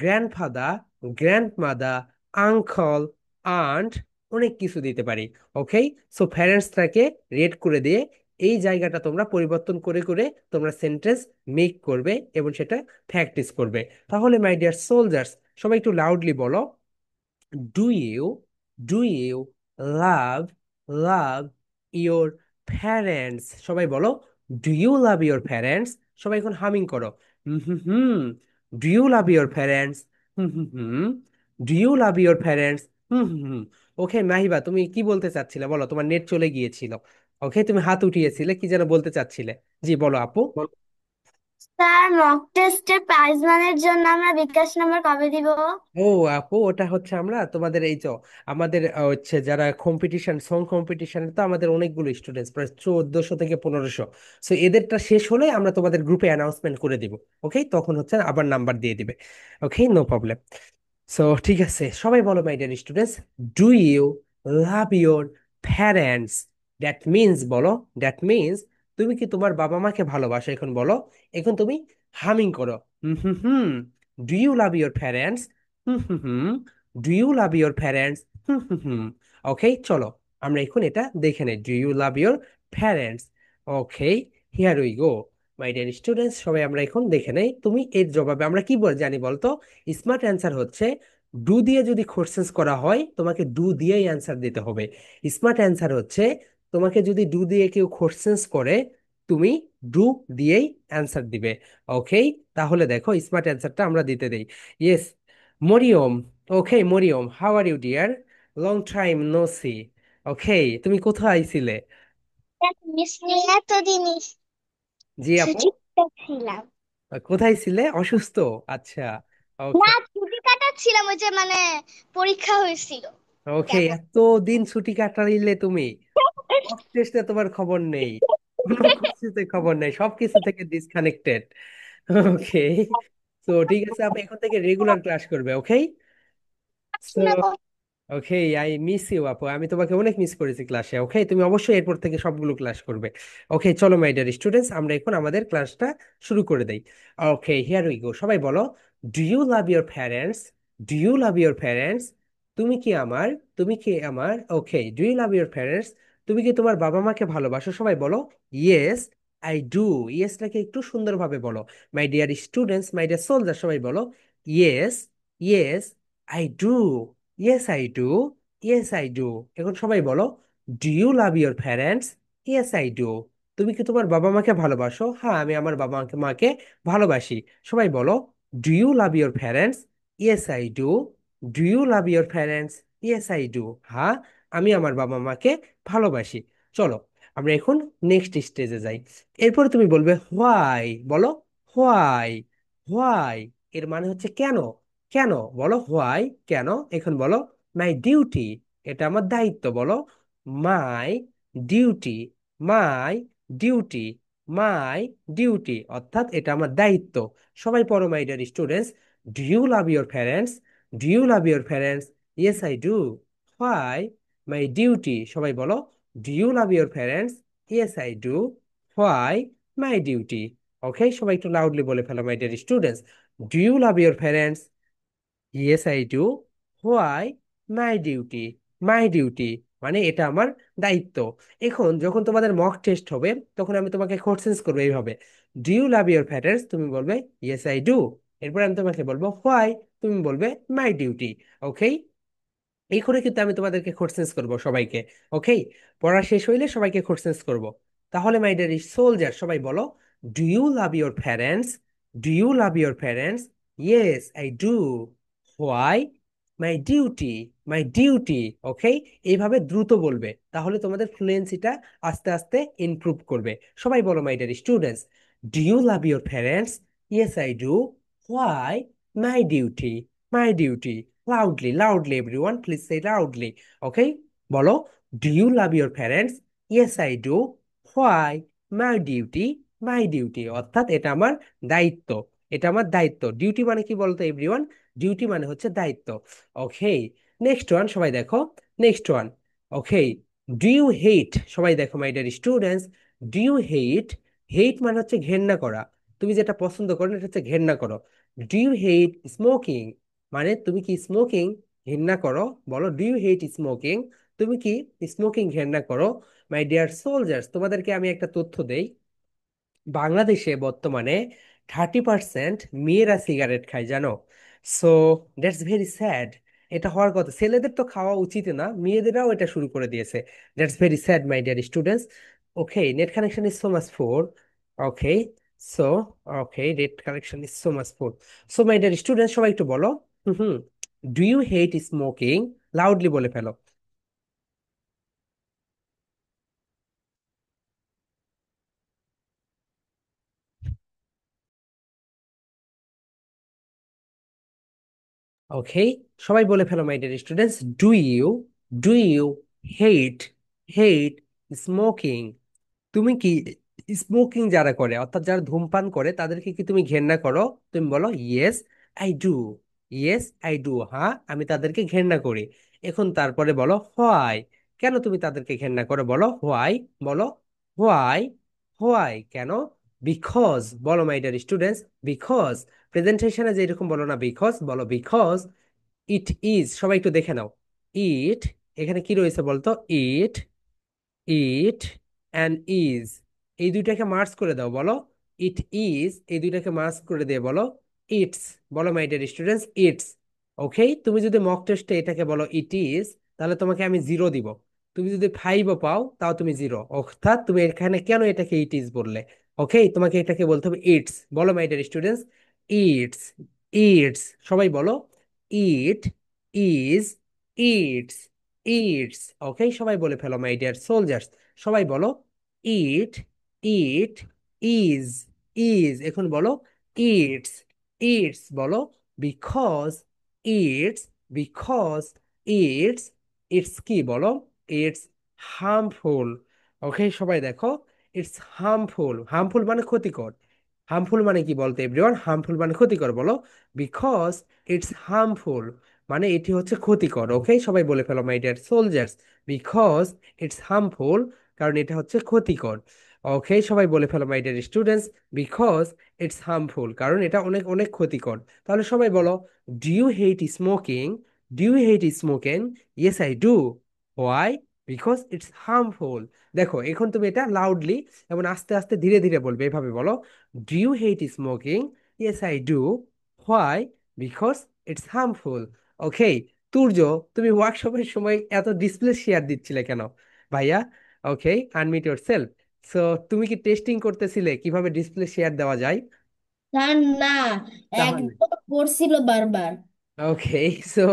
গ্র্যান্ডফাদার, গ্র্যান্ডমাদার, আঙ্কল, আন্ট, অনেক কিছু দিতে পারি। ওকে, সো প্যারেন্টসটাকে রেড করে দিয়ে এই জায়গাটা তোমরা পরিবর্তন করে করে তোমরা সেন্টেন্স মেক করবে এবং সেটা প্র্যাকটিস করবে। তাহলে মাই ডিয়ার সোলজার্স, সবাই একটু লাউডলি বলো, do you do you love love your parents? সবাই বলো, do you love your parents? সবাই এখন হামিং করো, hmm hmm hmm. Do you love your parents? Hmm hmm hmm. Do you love your parents? Hmm hmm hmm. Okay Mahiba, তুমি কি বলতে চাচ্ছিলে বলো, তোমার নেট চলে গিয়েছিল। ওকে, তুমি হাত উঠিয়েছিলে, কি যেন বলতে চাচ্ছিলে। জি বলো আপু। স্যার, মক টেস্টের প্রাইজ মানের জন্য আমরা বিকাশ নাম্বার কবে দিব? ও আপু, ওটা হচ্ছে আমরা তোমাদের এই তো আমাদের হচ্ছে যারা কম্পিটিশন, সং কম্পিটিশনে তো আমাদের অনেকগুলো স্টুডেন্টস, প্রায় 1400 থেকে 1500। সো এদেরটা শেষ হলে আমরা তোমাদের গ্রুপে অ্যানাউন্সমেন্ট করে দিব। ওকে, তখন হচ্ছে আবার নাম্বার দিয়ে দিবে। ওকে, নো প্রবলেম। সো ঠিক আছে, সবাই বলো my dear students, do you love your parents? That means বলো, দ্যাট মিনস তুমি কি তোমার বাবা মাকে ভালোবাসো? এখন বলো, এখন তুমি হামিং করো, hmm hmm hmm. Do you love your parents? Hmm hmm hmm. Do you love your parents? Hmm hmm hmm. Okay, চলো আমরা এখন এটা দেখে নেই, do you love your parents? Okay, here we go. My dear students, সবাই আমরা এখন দেখে নেই, তুমি এর জবাবে আমরা কি জানি বলতো? স্মার্ট অ্যান্সার হচ্ছে ডু দিয়ে যদি কোশ্চেন্স করা হয় তোমাকে ডু দিয়েই অ্যান্সার দিতে হবে। স্মার্ট অ্যান্সার হচ্ছে তোমাকে যদি ডু দিয়ে কেউ কোশ্চেন্স করে তুমি ডু দিয়েই অ্যান্সার দিবে। ওকে, তাহলে দেখো স্মার্ট অ্যান্সারটা আমরা দিতে দেই। Yes, Mariam. Okay Mariam, how are you dear? Long time no see. Okay, তুমি কোথায় ছিলে? মিস নিয়ে এতদিন জি আপু। ছুটিতে ছিলাম। কোথায় ছিলে, অসুস্থ? আচ্ছা। ওকে। না, ছুটি কাটাচ্ছিলাম, ওই যে মানে পরীক্ষা হয়েছিল। ওকে, কেমন? এতদিন ছুটি কাটাইলে তুমি, সব টেস্টে তোমার খবর নেই, কোনো কিছুতে খবর নেই, সবকিছু থেকে ডিসকানেক্টেড। ওকে, তো ঠিক আছে, আপনি এখন থেকে রেগুলার ক্লাস করবে। ওকে, শুনে ওকে, আই মিস ইউ আপু, আমি তোমাকে অনেক মিস করেছি ক্লাসে। ওকে, তুমি অবশ্যই এরপর থেকে সবগুলো ক্লাস করবে। ওকে চলো মাই ডিয়ার স্টুডেন্টস, আমরা এখন আমাদের ক্লাসটা শুরু করে দেই। Okay, here we go. সবাই বলো, do you love your parents? Do you love your parents? তুমি কি আমার, তুমি কি আমার, okay, do you love your parents? তুমি কি তোমার বাবা মাকে ভালোবাসো? সবাই বলো, ইয়েস আই ডু। ইয়েসটাকে একটু সুন্দরভাবে বলো। My dear students, my dear soldier, সবাই বলো, yes yes I do. Yes I do. Yes I do. এখন সবাই বলো, do you love your parents? Yes I do. তুমি কি তোমার বাবা মাকে ভালোবাসো? হ্যাঁ, আমি আমার বাবা মাকে মাকে ভালোবাসি। সবাই বলো, do you love your parents? Yes I do. Do you love your parents? Yes I do. হ্যাঁ, আমি আমার বাবা মাকে ভালোবাসি। চলো আমরা এখন নেক্সট স্টেজে যাই। এরপরে তুমি বলবে হোয়াই, বলো হোয়াই। হোয়াই এর মানে হচ্ছে কেন। কেন, বলো হোয়াই, কেন। এখন বলো মাই ডিউটি, এটা আমার দায়িত্ব, বলো my duty. My duty. My duty অর্থাৎ এটা আমার দায়িত্ব। সবাই পড়ো my dear students, do you love your parents? Do you love your parents? Yes I do. Why? My duty. সবাই বলো, do you love your parents? Yes I do. Why? My duty. Okay, সবাই একটু loudly বলে ফেলো my dear students, do you love your parents? Yes I do. Why? My duty. My duty মানে এটা আমার দায়িত্ব। এখন যখন তোমাদের মক টেস্ট হবে তখন আমি তোমাকে কোশ্চেন্স করবো এইভাবে, do you love your parents? তুমি বলবে ইয়েস আই ডু। এরপর আমি তোমাকে বলবো হোয়াই? তুমি বলবে মাই ডিউটি। ওকে, এই করে কিন্তু আমি তোমাদেরকে কোশ্চেন্স করব সবাইকে। ওকে, পড়া শেষ হইলে সবাইকে কোশ্চেন্স করব। তাহলে মাই ডিয়ার সোলজার, সবাই বলো, do you love your parents? Do you love your parents? Yes I do. Why? My duty. My duty. Okay, এইভাবে দ্রুত বলবে, তাহলে তোমাদের ফ্লুয়েন্সিটা আস্তে আস্তে ইমপ্রুভ করবে। সবাই বলো my dear students, do you love your parents? Yes I do. Why? My duty. My duty. Loudly, loudly, everyone. Please say loudly. Okay? বলো, do you love your parents? Yes, I do. Why? My duty. My duty. অর্থাৎ এটা আমার দায়িত্ব। এটা আমার দায়িত্ব। Duty মানে কি বলতো এভরিওয়ান? ডিউটি মানে হচ্ছে দায়িত্ব। ওকে, নেক্সট ওয়ান, সবাই দেখো। Next one. Okay, do you hate? সবাই দেখো my dear students, do you hate? Hate মানে হচ্ছে ঘেন্না করা। তুমি যেটা পছন্দ করো না, এটা হচ্ছে ঘেন্না করো। Do you hate smoking? মানে তুমি কি স্মোকিং ঘৃণা করো, বলো ডু ইউ হেট স্মোকিং। তুমি কি স্মোকিং ঘৃণা করো? মাই ডিয়ার সোলজার্স, তোমাদেরকে আমি একটা তথ্য দেই। বাংলাদেশে বর্তমানে 30% মেয়েরা সিগারেট খায়, জানো? So that's very sad. এটা হওয়ার কথা, ছেলেদের তো খাওয়া উচিত না, মেয়েদেরও এটা শুরু করে দিয়েছে। That's very sad my dear students. Okay, net connection is so much poor. Okay, so okay, net connection is so much poor. So my dear students, সবাই একটু বলো, hmm, do you hate smoking? Loudly বলে ফেলো। Okay, সবাই বলে ফেলো my dear students, do you hate hate smoking? তুমি কি স্মোকিং যারা করে, অর্থাৎ যারা ধূমপান করে, তাদেরকে কি তুমি ঘেন্না করো? তুমি বলো yes I do. Yes I do, হ্যাঁ আমি তাদেরকে ঘেন্না করি। এখন তারপরে বলো হোয়াই। কেন তুমি তাদেরকে ঘেন্না করো? বলো হোয়াই। বলো হোয়াই। হোয়াই কেন? বিকজ, বলো মাই ডিয়ার স্টুডেন্টস, বিকজ। প্রেজেন্টেশনে যে এরকম বলো না বিকজ, বলো বিকজ ইট ইজ। সবাই একটু দেখে নাও। ইট, এখানে কি রয়েছে বলতো? ইট, ইট অ্যান্ড ইজ, এই দুইটাকে মার্জ করে দাও, বলো ইট ইজ। এই দুইটাকে মার্জ করে দিয়ে বলো ইটস। বলো মাই ডিয়ার স্টুডেন্টস, ইটস। ওকে, তুমি যদি মক টেস্টে এটাকে বলো ইট ইজ, তাহলে তোমাকে আমি 0 দিব। তুমি যদি 5ও পাও, তাও তুমি 0। অর্থাৎ তুমি এখানে কেন এটাকে ইট ইজ বললে? ওকে, তোমাকে এটাকে বলতে হবে ইটস। বলো my dear students, it's, it's. সবাই বলো ইট ইজ, ইটস, ইটস। ওকে, সবাই বলে ফেলো মাই ডিয়ার সোলজার্স। সবাই বলো ইট, ইট ইজ, ইজ। এখন বলো ইটস, ইটস। বলো because, it's, because, it's. It's কি বলো? It's harmful. ওকে, সবাই দেখো, ইটস হার্মফুল। হার্মফুল মানে ক্ষতিকর। হার্মফুল মানে কি বলতে এভরিওয়ান? হার্মফুল মানে ক্ষতিকর। বলো বিকজ ইটস হার্মফুল, মানে এটি হচ্ছে ক্ষতিকর। ওকে, সবাই বলে ফেলো my dear soldiers, because it's harmful, কারণ এটা হচ্ছে ক্ষতিকর। ওকে, সবাই বলে ফেলো my dear students, because it's harmful, কারণ এটা অনেক অনেক ক্ষতিকর। তাহলে সবাই বলো, do you hate smoking? Do you hate smoking? Yes I do. Why? Because it's harmful. দেখো, এখন তুমি এটা লাউডলি এবং আস্তে আস্তে ধীরে ধীরে বলবে, এভাবে বলো, do you hate smoking? Yes I do. Why? Because it's harmful. Okay, Turjo, তুমি ওয়ার্কশপের সময় এত ডিসপ্লে শেয়ার দিচ্ছিলে কেন ভাইয়া? ওকে, আনমিউট ইয়োরসেলফ। সো তুমি কি টেস্টিং করতেছিলে কিভাবে ডিসপ্লে শেয়ার দেওয়া যায়? স্যার না, তাহলে একবার করছিল বারবার। ওকে, সো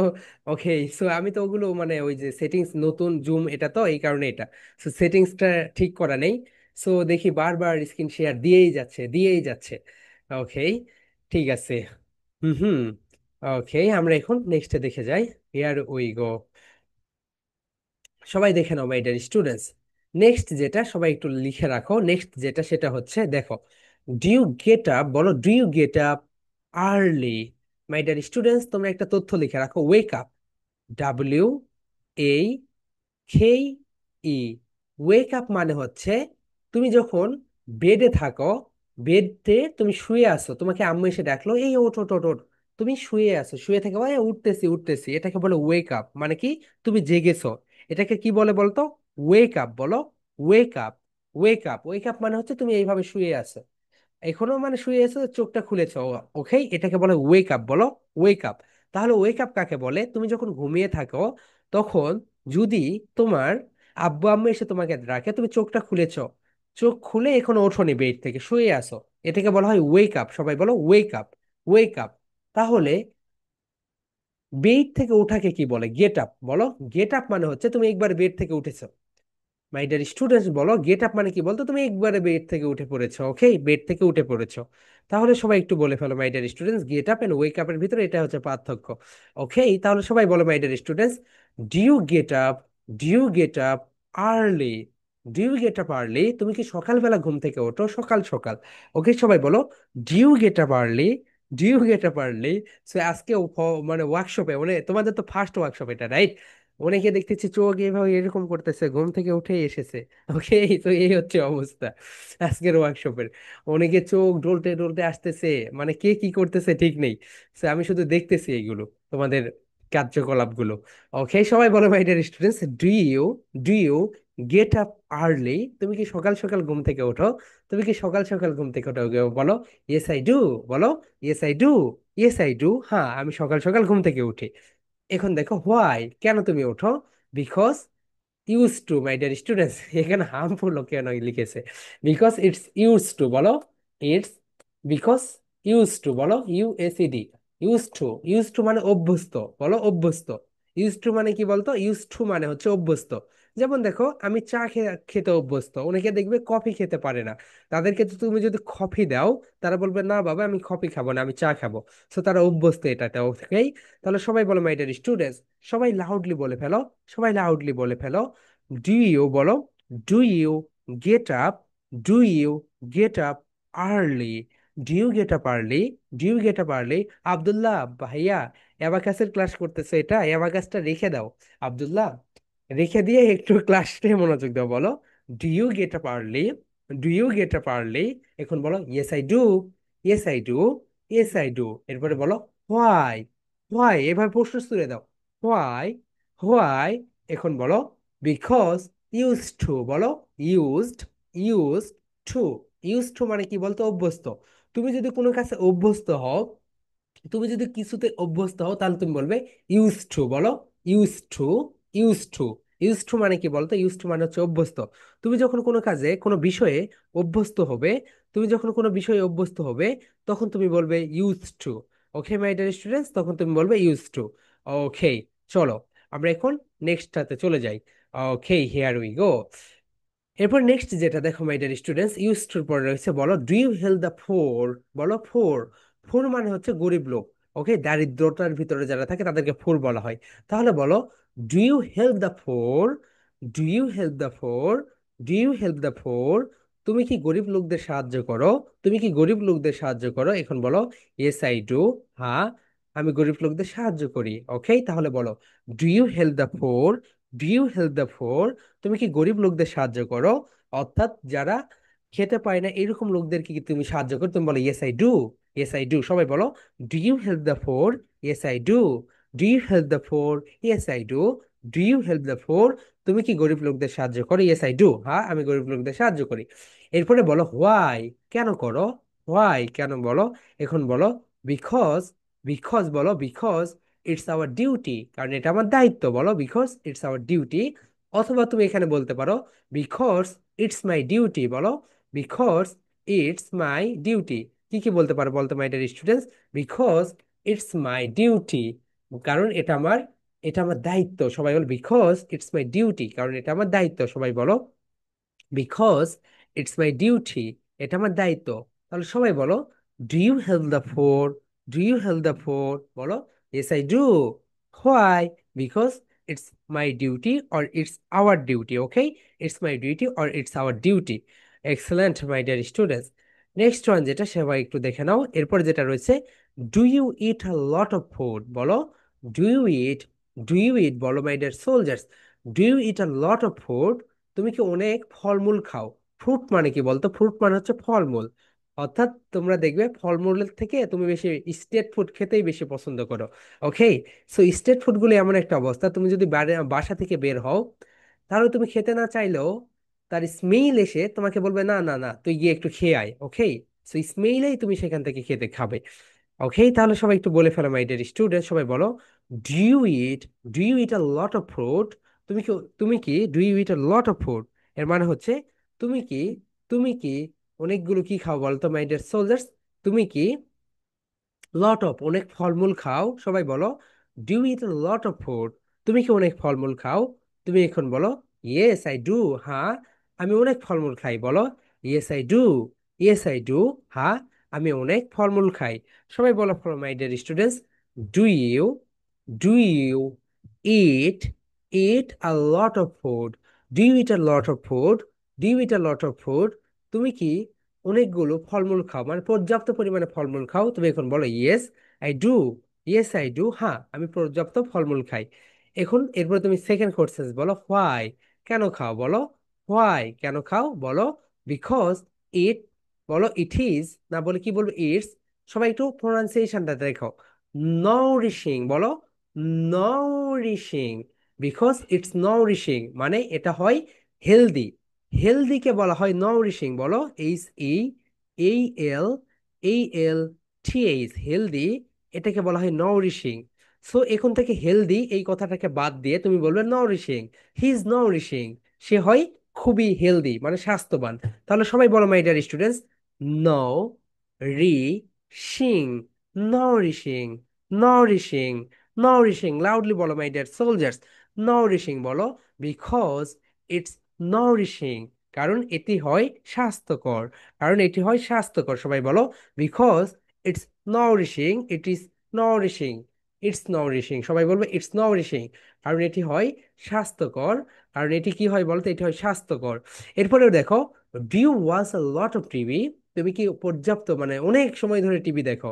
ওকে, সো আমি তো ওগুলো মানে ওই যে সেটিংস, নতুন জুম এটা তো এই কারণে এটা, সো সেটিংসটা ঠিক করা নেই। সো দেখি বারবার স্ক্রিন শেয়ার দিয়েই যাচ্ছে, দিয়েই যাচ্ছে। ওকে, ঠিক আছে। হুম হুম। ওকে, আমরা এখন নেক্সটে দেখে যাই। Here we go. সবাই দেখে নাও মাই ডিয়ার স্টুডেন্টস। নেক্সট যেটা, সবাই একটু লিখে রাখো, নেক্সট যেটা সেটা হচ্ছে দেখো, ডু ইউ গেট আপ? বলো do you get up early? My dear students, তোমরা একটা তথ্য লিখে রাখো, wake up, WAKE। Wake up মানে হচ্ছে তুমি যখন বেডে থাকো, বেডে তুমি শুয়ে আসো, তোমাকে আম্মু এসে ডাকলো, এই ওঠ ওঠ ওঠ ওঠ। তুমি শুয়ে আসো, শুয়ে থেকে "ওই উঠতেছি উঠতেছি", এটাকে বলে ওয়েক আপ। মানে কি? তুমি জেগেছো। এটাকে কি বলে বলতো? Wake up. বলো wake up. Wake up, wake up মানে হচ্ছে তুমি এইভাবে শুয়ে আছো, এখনো মানে শুয়ে আছো, চোখটা খুলেছো। ওকে, এটাকে বলে ওয়েক আপ। বলো ওয়েক আপ। তাহলে ওয়েক আপ কাকে বলে? তুমি যখন ঘুমিয়ে থাকো, তখন যদি তোমার আব্বু আম্মু এসে তোমাকে ডাকে, তুমি চোখটা খুলেছো, চোখ খুলে এখনো ওঠোনি, বেড থেকে শুয়ে আসো, এটাকে বলা হয় ওয়েক আপ। সবাই বলো ওয়েক আপ, ওয়েক আপ। তাহলে বেড থেকে ওঠাকে কি বলে? Gate up. বলো গেট আপ মানে হচ্ছে তুমি একবার বেড থেকে উঠেছো। মাই ডিয়ার স্টুডেন্টস, বলো গেট আপ মানে কি বলতো? তুমি একবারে বেড থেকে উঠে পড়েছো। ওকে, বেড থেকে উঠে পড়েছো। তাহলে সবাই একটু বলে ফেলো my dear students, get up and wake আপের ভিতরে এটা হচ্ছে পার্থক্য। ওকে, তাহলে সবাই বলো my dear students, do you get up? Do you get up early? Do you get up early? তুমি কি সকালবেলা ঘুম থেকে ওঠো, সকাল সকাল? ওকে, সবাই বলো do you get up early? Do you get up early? So আজকে মানে ওয়ার্কশপে, মানে তোমাদের তো ফার্স্ট ওয়ার্কশপ এটা, রাইট? অনেকে দেখতেছি চোখ এভাবে এরকম করতেছে, ঘুম থেকে উঠে এসেছে। ওকে, তো এই হচ্ছে অবস্থা আজকের ওয়ার্কশপের। অনেকে চোখ ডলতে ডলতে আসতেছে, মানে কে কি করতেছে ঠিক নেই। So, আমি শুধু দেখতেছি এইগুলো তোমাদের কার্যকলাপগুলো। ওকে, সবাই বলো my dear students, do you get up early? তুমি কি সকাল সকাল ঘুম থেকে ওঠো? তুমি কি সকাল সকাল ঘুম থেকে ওঠো? বলো ইয়েস আই ডু। বলো yes I do. Yes I do, হ্যাঁ আমি সকাল সকাল ঘুম থেকে উঠি। এখন দেখো হোয়াই, কেন তুমি ওঠো? Because use to, my dear students, এখানে হার্মফুল কেন লিখেছে? বিকজ ইটস ইউজ টু, বলো ইটস, বিকজ ইউজ টু, বলো ইউএসইডি, ইউজ টু। ইউজ টু মানে অভ্যস্ত, বলো অভ্যস্ত। ইউজ টু মানে কি বলতো? ইউজ টু মানে হচ্ছে অভ্যস্ত। যেমন দেখো আমি চা খেতে অভ্যস্ত, অনেকে দেখবে কফি খেতে পারে না। তাদেরকে তো তুমি যদি কফি দাও, তারা বলবে না বাবা আমি কফি খাবো না, আমি চা খাবো। সো তারা অভ্যস্ত এটাতে, ওকেই? তাহলে সবাই বলো মাই ডিয়ার স্টুডেন্টস, সবাই লাউডলি বলে ফেলো, সবাই লাউডলি বলে ফেলো, ডু ইউ, বলো do you get up, do you get up early, do you get up early, do you get up early. Abdullah ভাইয়া, অ্যাবাকাসের ক্লাস করতেছে, এটা অ্যাবাকাসটা রেখে দাও। আব্দুল্লাহ, রেখে দিয়ে একটু ক্লাসে মনোযোগ দাও। বলো do you get up early, do you get up early. এখন বলো yes I do, yes I do, yes I do. এরপরে বলো হোয়াই, হোয়াই, এভাবে প্রশ্ন তুলে দাও। Why, why. এখন বলো বিকজ ইউজ টু, বলো used, used to. Used to মানে কি বলতো? অভ্যস্ত। তুমি যদি কোনো কাছে অভ্যস্ত হও, তুমি যদি কিছুতে অভ্যস্ত হও, তাহলে তুমি বলবে ইউজ টু, বলো used to, used to. Used to মানে কি বলতো? ইউজ টু মানে হচ্ছে অভ্যস্ত। তুমি যখন কোনো কাজে কোনো বিষয়ে অভ্যস্ত হবে, তুমি যখন কোনো বিষয়ে অভ্যস্ত হবে, তখন তুমি বলবে use to. Okay my dear students, তখন তুমি বলবে ইউজ টু। ওকে, চলো আমরা এখন নেক্সটটাতে চলে যাই। Okay, here we go. এরপর নেক্সট যেটা দেখো মাই ডিয়ার স্টুডেন্টস, ইউজ টুর পরে রয়েছে বলো do you help the poor? বলো ফোর। ফোর মানে হচ্ছে গরিব লোক। ওকে, দারিদ্রতার ভিতরে যারা থাকে তাদেরকে ফোর বলা হয়। তাহলে বলো do you help the poor? Do you help the poor? Do you help the poor? তুমি কি গরিব লোকদের সাহায্য করো? তুমি কি গরিব লোকদের সাহায্য করো? এখন বলো ইয়েস আই ডু, হ্যাঁ আমি গরিব লোকদের সাহায্য করি। ওকে, তাহলে বলো do you help the poor? Do you help the poor? তুমি কি গরিব লোকদের সাহায্য করো? অর্থাৎ যারা খেতে পায় না এরকম লোকদেরকে কি তুমি সাহায্য করো? তুমি বলো yes I do, yes I do. সবাই বলো do you help the poor? Yes I do. Do you help the poor? Yes I do. Do you help the poor? তুমি কি গরিব লোকদের সাহায্য করো? ইয়েস আই ডু, হ্যাঁ আমি গরিব লোকদের সাহায্য করি। এরপরে বলো হোয়াই, কেন করো? হোয়াই, কেন বলো? এখন বলো বিকজ, বিকজ বলো বিকজ ইটস আওয়ার ডিউটি, কারণ এটা আমার দায়িত্ব। বলো বিকজ ইটস আওয়ার ডিউটি। অথবা তুমি এখানে বলতে পারো বিকজ ইটস মাই ডিউটি, বলো বিকজ ইটস মাই ডিউটি। কি কি বলতে পারো বলতো মাই dear students? Because it's my duty, কারণ এটা আমার দায়িত্ব। সবাই বলো বিকজ ইটস মাই ডিউটি, কারণ এটা আমার দায়িত্ব। সবাই বলো বিকজ ইটস মাই ডিউটি, এটা আমার দায়িত্ব। তাহলে সবাই বলো do you help the poor? Do you help the poor? বলো yes I do. Why? Because it's my duty or it's our duty. Okay, it's my duty or it's our duty. Excellent my dear students. Next one যেটা, সবাই একটু দেখে নাও। এরপর যেটা রয়েছে do you eat a lot of food? বলো do you eat, do you eat, বলো my dear soldiers, do you eat a lot of food? তুমি কি অনেক ফলমূল খাও? ফ্রুট মানে কি বলতো? ফ্রুট মানে হচ্ছে ফলমূল। অর্থাৎ তোমরা দেখবে ফলমূলের থেকে তুমি বেশি স্টেট ফুড খেতেই বেশি পছন্দ করো। ওকে, সো স্টেট ফুডগুলো এমন একটা অবস্থা, তুমি যদি বাসা থেকে বের হও, তাহলে তুমি খেতে না চাইলেও তার স্মেইল এসে তোমাকে বলবে না না না তুই গিয়ে একটু খেয়ে আয়। ওকে, সো স্মেইলেই তুমি সেখান থেকে খেতে খাবে। ওকে, তাহলে সবাই একটু বলে ফেলো মাই ডিয়ার স্টুডেন্ট, সবাই বলো do you eat, do you eat a lot of fruit? তুমি কি, তুমি কি do you eat a lot of food? এর মানে হচ্ছে তুমি কি, তুমি কি অনেকগুলো কি খাও বলতো মাই ডিয়ার সোলজার্স? তুমি কি লট অফ অনেক ফলমূল খাও? সবাই বলো do it a lot of food? তুমি কি অনেক ফলমূল খাও? তুমি এখন বলো ইয়েস আই ডু, হ্যাঁ আমি অনেক ফলমূল খাই। বলো yes I do, yes I do, হ্যাঁ আমি অনেক ফলমূল খাই। সবাই বলো follow my dear students, do you, do you eat, eat a lot of food? Do you eat a lot of food? Do you eat a lot of food? তুমি কি অনেকগুলো ফলমূল খাও, মানে পর্যাপ্ত পরিমাণে ফলমূল খাও? তুমি এখন বলো yes I do, yes I do, হ্যাঁ আমি পর্যাপ্ত ফলমূল খাই। এখন এরপর তুমি সেকেন্ড কোশ্চেন বলো হোয়াই, কেন খাও? বলো হোয়াই, কেন খাও? বলো বিকজ ইট, বলো ইট ইজ, না বলে কি বলবো ইটস। সবাই একটু প্রোনাউন্সিয়েশনটা দেখো, নাউরিশিং, বলো নাউরিশিং, বিকজ ইটস নাউরিশিং মানে এটা হয় হেলদি। হেলদিকে বলা হয় নাউরিশিং, বলো Health, হেলদি, এটাকে বলা হয় নাউরিশিং। সো এখন থেকে হেলদি এই কথাটাকে বাদ দিয়ে তুমি বলবে নাউরিশিং। হি ইজ নাউরিশিং, সে হয় খুবই হেলদি মানে স্বাস্থ্যবান। তাহলে সবাই বলো মাই ডিয়ার স্টুডেন্টস, নাও রি শিং, নাউরিশিং, নাউরিশিং, নাউরিশিং, লাউডলি বলো মাই ডিয়ার সোলজার্স, নাউরিশিং বলো, বিকজ ইটস নাউরিশিং, কারণ এটি হয় স্বাস্থ্যকর, কারণ এটি হয় স্বাস্থ্যকর, সবাই বলো, because it's nourishing, it is nourishing, it's nourishing, সবাই বলবে ইটস নাউরিশিং, কারণ এটি হয় স্বাস্থ্যকর, কারণ এটি কি হয় বলতো, এটি হয় স্বাস্থ্যকর। এরপরেও দেখো, do you watch a lot of TV, তুমি কি পর্যাপ্ত মানে অনেক সময় ধরে টিভি দেখো?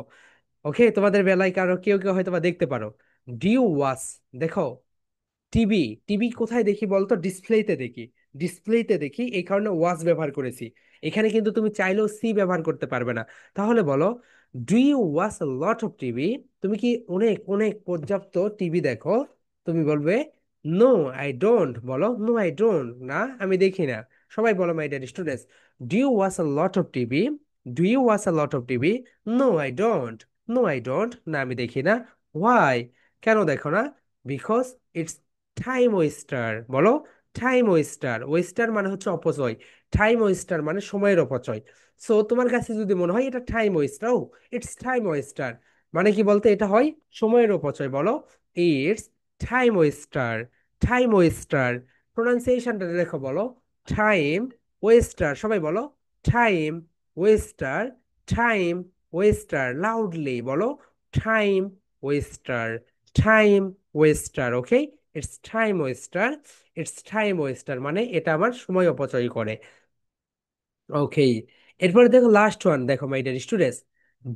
ওকে, তোমাদের বেলায় কারো কেউ কেউ হয়তো বা দেখতে পারো। ডু ইউ ওয়াচ, দেখো, টিভি, টিভি কোথায় দেখি বলতো, ডিসপ্লেতে দেখি, ডিসপ্লেতে দেখি, এই কারণে ওয়াচ ব্যবহার করেছি। এখানে কিন্তু তুমি চাইলেও সি ব্যবহার করতে পারবে না। তাহলে বলো, do you watch a lot of TV, তুমি কি অনেক অনেক পর্যাপ্ত টিভি দেখো? তুমি বলবে নো আই ডোন্ট, বলো নো আই ডোন্ট, না আমি দেখি না। সবাই বলো my dear students, do you watch a lot of TV, do you watch a lot of TV, no I don't, no I don't, না আমি দেখি না। হোয়াই, কেন দেখো না? বিকজ ইটস টাইম ওয়েস্টার, বলো টাইম ওয়েস্টার, ওয়েস্টার মানে হচ্ছে অপচয়, টাইম ওয়েস্টার মানে সময়ের অপচয়। সো তোমার কাছে যদি মনে হয় এটা টাইম ওয়েস্টার, ও ইটস টাইম ওয়েস্টার, মানে কি বলতে, এটা হয় সময়ের অপচয়, বলো it's time waster, time waster, প্রোনাউন্সিয়েশনটা দেখো, বলো টাইম ওয়েস্টার, সবাই বলো time waster, time waster, loudly বলো time waster, time waster, okay, it's time waster, it's time waster মানে এটা আমার সময় অপচয় করে। ওকে, এরপরে দেখো লাস্ট ওয়ান, দেখো my dear students,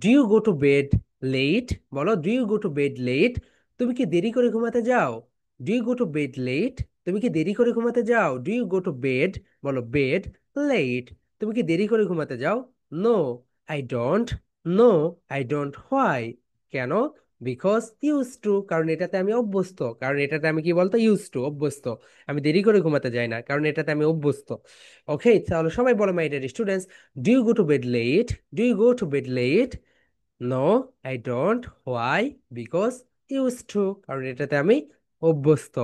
do you go to bed late, বলো do you go to bed late, তুমি কি দেরি করে ঘুমাতে যাও? Do you go to bed late, তুমি কি দেরি করে ঘুমাতে যাও? Do you go to bed, বলো বেড লেট, তুমি কি দেরি করে ঘুমাতে যাও? No I don't, no I don't, why, কেন? বিকজ ইউজ টু, কারণ এটাতে আমি অভ্যস্ত, কারণ এটাতে আমি কি বলতো, ইউজ টু, অভ্যস্ত। আমি দেরি করে ঘুমাতে যাই না, কারণ এটাতে আমি অভ্যস্ত। ওকে, তাহলে সবাই বলো my dear students, do you go to bed late, do you go to bed late, no I don't, why, because use to, কারণ এটাতে আমি অভ্যস্ত।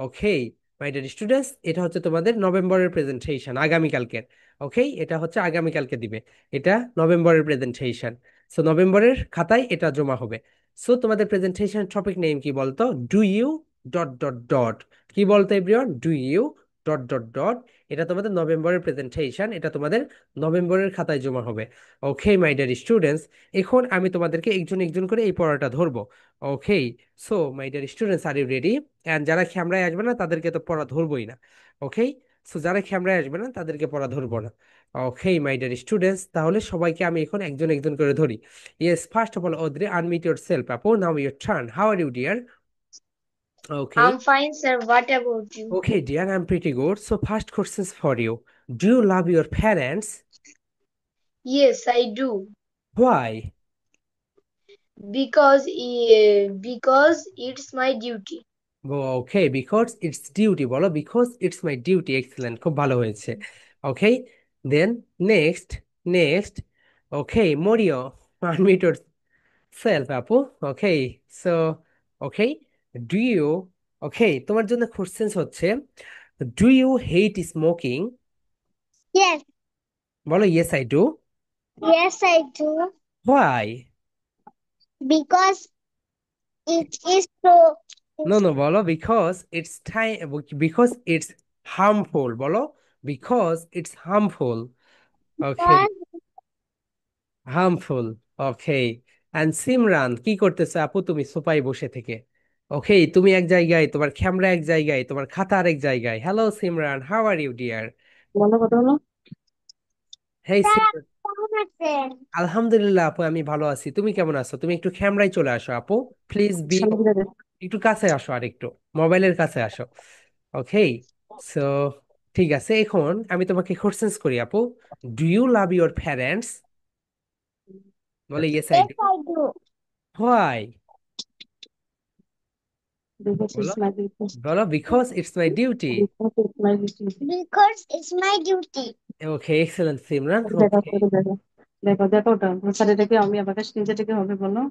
ওকে মাই ডিয়ার স্টুডেন্টস, এটা হচ্ছে তোমাদের নভেম্বরের প্রেজেন্টেশন আগামীকালকের। ওকে, এটা হচ্ছে আগামীকালকে দিবে, এটা নভেম্বরের প্রেজেন্টেশন। সো নভেম্বরের খাতায় এটা জমা হবে। সো তোমাদের প্রেজেন্টেশন টপিক নেম কি বলতো, do U dot dot dot, কি বলতো everyone, do U dot dot dot, এটা তোমাদের নভেম্বরের প্রেজেন্টেশন, এটা তোমাদের নভেম্বরের খাতায় জমা হবে। ওকে মাই ডিয়ার স্টুডেন্টস, এখন আমি তোমাদেরকে একজন একজন করে এই পড়াটা ধরবো। Okay, so my dear students, are you ready? And যারা ক্যামেরায় আসবে না তাদেরকে তো পড়া ধরবোই না। ওকে, সো যারা ক্যামেরায় আসবে না তাদেরকে পড়া ধরবো না। ওকে মাই ডিয়ার স্টুডেন্টস, তাহলে সবাইকে আমি এখন একজন একজন করে ধরি। Yes, first of all Audrey, unmute yourself, আপু now your turn, how are you dear? Okay, I'm fine, sir. What about you? okay, dear, I'm pretty good. So, first questions for you. Do you love your parents? Yes, I do. Why? Because it's my duty. Okay, because it's duty. বলো because it's my duty. Excellent. খুব ভালো হয়েছে। Okay, then next, next. Okay, Morio, unmute yourself, আপু। Okay, so, okay, do you, okay, তোমার জন্য questions হচ্ছে, do you hate smoking? Yes, বলো yes, I do. yes, I do. Why? Because it is so. No, no, বলো because it's time, because it's harmful, বলো because it's harmful. Okay, Because harmful. Okay, and Simran, কি করতেছো আপু তুমি সোফায় বসে থেকে? ওকে, তুমি এক জায়গায়, তোমার ক্যামেরা এক জায়গায়, তোমার খাতা আরেক জায়গায়। Hello Simran, how are you dear? বলো কথা বলো। হেই তারা সিমরান, কেমন আছেন? আলহামদুলিল্লাহ আপু, আমি ভালো আছি। তুমি কেমন আছো? তুমি একটু ক্যামেরায় চলে আসো আপু, প্লিজ বি, একটু কাছে আসো, আর একটু মোবাইলের কাছে আসো। ওকে, সো ঠিক আছে, এখন আমি তোমাকে কোশ্চেন্স করি আপু। Do you love your parents? বলে yes I Yes, do. I do. Why? Because বলো it's my duty. বলো because it's my duty. Because it's my duty. Because it's my duty. Okay, excellent Simran. দেখো okay, করে দেখো, দেখো দেখো ওটা sir, এটা কি আমি আবাকাশ নিচেটা কি হবে বলো?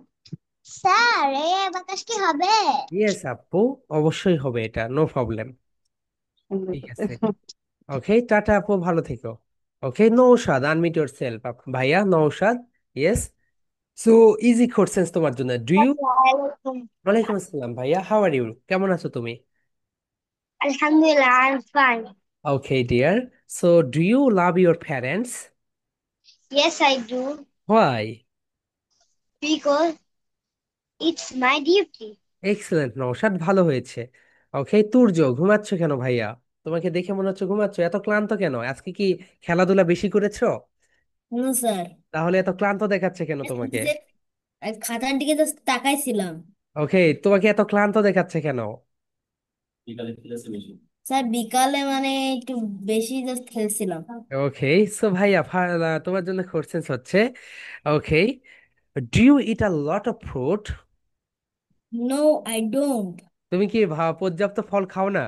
স্যার এই বাতাস কি হবে? ইয়েস আপু, অবশ্যই হবে, এটা নো প্রবলেম। সুন্দর ঠিক করে। আছে, ওকে, টাটা আপু, ভালো থেকো। ওকে, নৌশাদ, আনমিউট ইয়োরসেলফ। ভাইয়া Naushad, yes. So easy questions তোমার জন্য। ডু ইউ, আসসালামু ওয়ালাইকুম আসসালাম ভাইয়া, হাউ আর ইউ, কেমন আছো তুমি? আলহামদুলিল্লাহ, I'm fine. Okay dear, so do you love your parents? Yes, I do. Why? Because it's my duty. Excellent Naushad, ভালো হয়েছে। ওকে, তুর্য, ঘুমাচ্ছ কেন ভাইয়া? তোমাকে দেখে মনে হচ্ছে ঘুমাচ্ছ, এত ক্লান্ত কেন? আজকে কি খেলাধুলা বেশি করেছো? নো স্যার, তাহলে এত ক্লান্ত দেখাচ্ছে কেন তোমাকে? খাতার দিকে জাস্ট তাকাইছিলাম। ওকে, তোমাকে এত ক্লান্ত দেখাচ্ছে কেন? স্যার বিকালে মানে একটু বেশি জাস্ট খেলছিলাম। ওকে, সো ভাইয়া তোমার জন্য কোশ্চেন্স হচ্ছে, okay, do you eat a lot of fruit? No, I don't. তুমি কি পর্যাপ্ত ফল খাও না?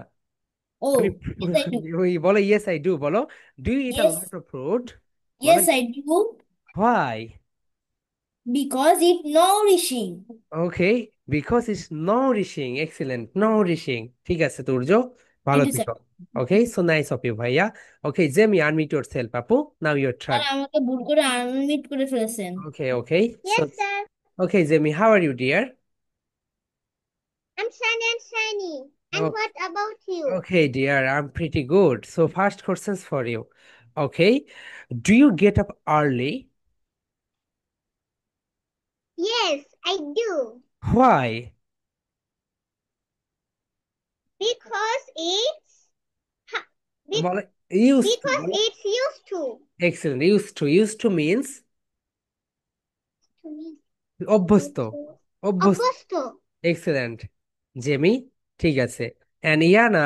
ও, আমি ইয়েস আই ডু। ওই বলো ইয়েস আই ডু, বলো do you eat a yes, lot of fruit? বলো yes I do. Why? Because it nourishing. Okay, because it's nourishing, excellent, nourishing. ঠিক আছে তুর্য, ভালো থ্যাংক ইউ স্যার। থেকো। Okay, so nice of you ভাইয়া। Okay Jamie, unmute yourself আপু, now your turn. Sir আমাকে ভুল করে আনমিট করে ফেলেছেন। Okay okay, so Yes, sir. Okay Jamie, how are you dear? I'm sunny and shiny. And what about you? Okay, dear, I'm pretty good. So, first questions for you. Okay, do you get up early? Yes, I do. Why? Because it's ha- be- বলে used to, because বলো। it's used to. Excellent. Used to. Used to means To me, অভ্যস্ত। it's অভ্যস্ত। Augusto. Excellent Jamie, ঠিক আছে। And Iyana,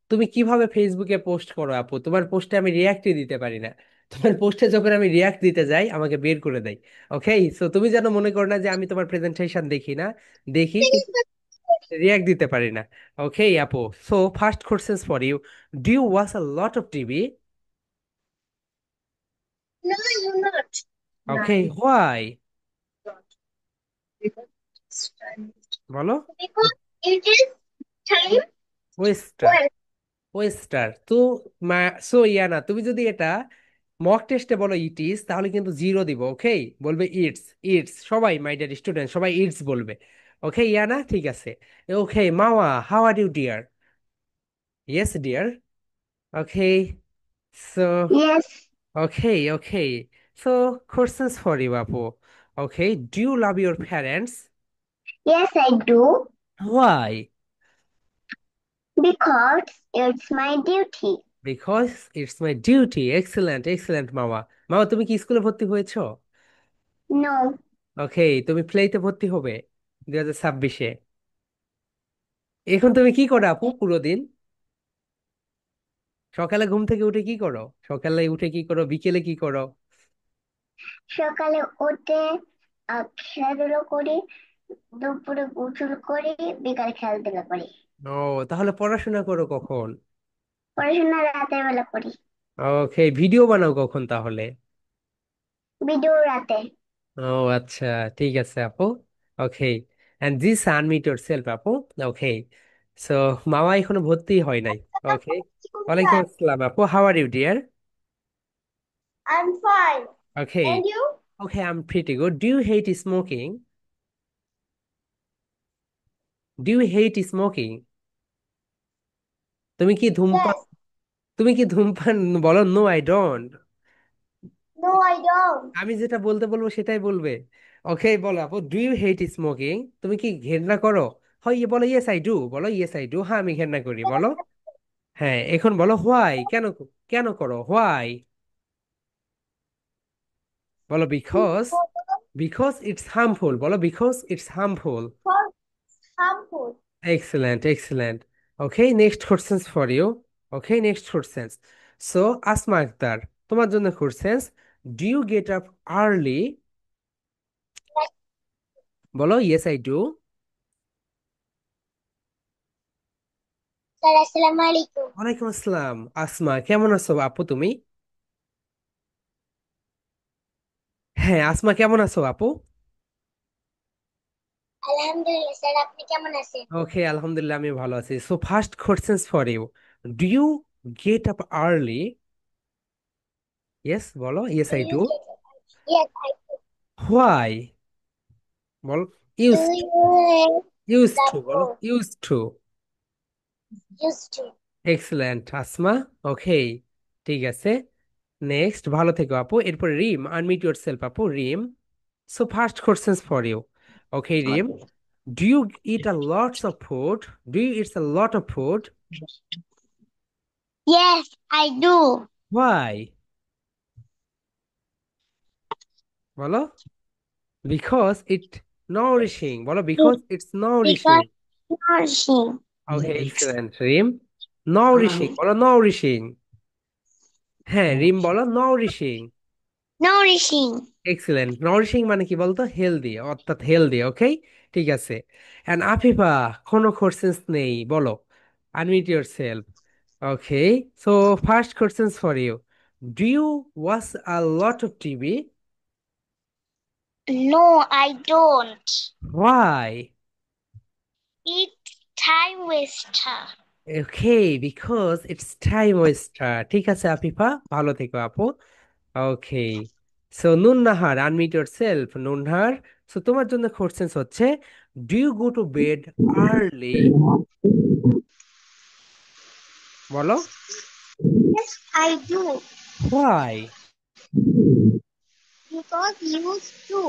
তুমি কিভাবে ফেসবুকে post করো আপু? তোমার পোস্টে আমি রিয়াক্টই দিতে পারি না। তোমার পোস্টে যখন আমি রিয়াক্ট দিতে যাই আমাকে বের করে দেয়। ওকে, সো তুমি যেন মনে করো না যে আমি তোমার প্রেজেন্টেশন দেখি না, দেখি, রিয়াক্ট দিতে পারি না। ওকে আপু, so first question for you, do you watch a lot of TV? No, you're not. Okay, Nine. Why? Because it's time. বলো। Because it is time. Waster, Well, waster তো, so Yana, তুমি যদি এটা mock টেস্টে বলো it is, তাহলে কিন্তু zero দিব। ওকে, বলবে ইটস, ইটস, সবাই মাই ডিয়ার স্টুডেন্ট সবাই ইটস বলবে। ওকে ইয়ানা, ঠিক আছে। Okay Mawa, how are you dear? Yes dear. Okay, so yes, okay okay, so questions for you আপু। Okay, do you love your parents? yes, I do. Why? Because it's my duty. Because it's my duty. Excellent excellent মামা। মামা, তুমি কি স্কুলে ভর্তি হয়েছো? No, ওকে, তুমি প্লেতে ভর্তি হবে 2026-এ। এখন তুমি কি করো আপু পুরো দিন? সকালে ঘুম থেকে উঠে কি করো? সকালে উঠে কি করো, বিকেলে কি করো? সকালে উঠে খেলাধুলো করি, দুপুরে গোসল করি, বিকালে খেলাধুলা করি। ও, তাহলে পড়াশোনা করো কখন? পড়াশোনা রাতের বেলা করি। ওকে, ভিডিও বানাও কখন তাহলে? ভিডিও রাতে। ও আচ্ছা, ঠিক আছে আপু। ওকে, এন্ড দিস আনমিউট ইয়োরসেলফ আপু। ওকে, সো মামা এখনো ভর্তি হয় নাই। ওকে, ওয়ালাইকুম আসসালাম আপু, how are you dear? I'm fine. Okay And you? Okay, I am pretty good. Do you hate smoking? Do you hate smoking? তুমি কি ধূমপান, Yes. তুমি কি ধূমপান, বলো no I don't. No, I don't. আমি যেটা বলতে বলবো সেটাই বলবে। ওকে, বলো আপু, ডু ইউ হেট স্মোকিং? তুমি কি ঘেন্না করো? হয় বলো ইয়েস আই ডু, বলো ইয়েস আই ডু, হ্যাঁ আমি ঘেন্না করি, বলো। হ্যাঁ, এখন বলো হোয়াই, কেন, কেন করো, হোয়াই? বলো বিকজ, বিকজ ইটস হার্মফুল, বলো because it's harmful. For harmful. Excellent excellent. Okay, next questions for you. Okay, next questions. So Asma Akter, তোমার জন্য questions, do you get up early? বলো ইয়েস আই ডু। স্যার আসসালামু আলাইকুম। ওয়ালাইকুম আসসালাম। আসমা, কেমন আছো আপু তুমি? হ্যাঁ, আসমা কেমন আছো আপু? আলহামদুলিল্লাহ স্যার, আপনি কেমন আছেন? ওকে, আলহামদুলিল্লাহ আমি ভালো আছি। So first questions for you, do you get up early? Yes বলো, yes Do I you do. get up? Yes, I do. Why? বল। Do used. you used the to বলো, book? Used to. Used to. Excellent Asma. Okay, ঠিক আছে। Next, ভালো থেকো আপু। এরপর রিম, unmute yourself আপু, Rim. So first questions for you. Okay Rim, do you eat a lots of food? Do you eat a lot of food? Yes, I do. Why? বলো। Because it nourishing বলো, because it's Because nourishing. nourishing. Okay, excellent Rim. nourishing বলো, nourishing। হ্যাঁ রিম বলো, nourishing। Nourishing. Excellent. Nourishing মানে কি বলতো? Healthy, অর্থাৎ healthy. ওকে, ঠিক আছে। এন্ড আফিফা, কোনো কোশ্চেন্স নেই বলো, unmute yourself. Okay, so first questions for you, do you watch a lot of TV? No, I don't. Why? It's time waster. Okay, because it's time waster. ঠিক আছে আফিফা, ভালো থেকো আপু। Okay, so Nunnahar, unmute yourself Nunhar. So তোমার জন্য questions হচ্ছে, do you go to bed early? বলো। Yes, I do. Why? Because used to.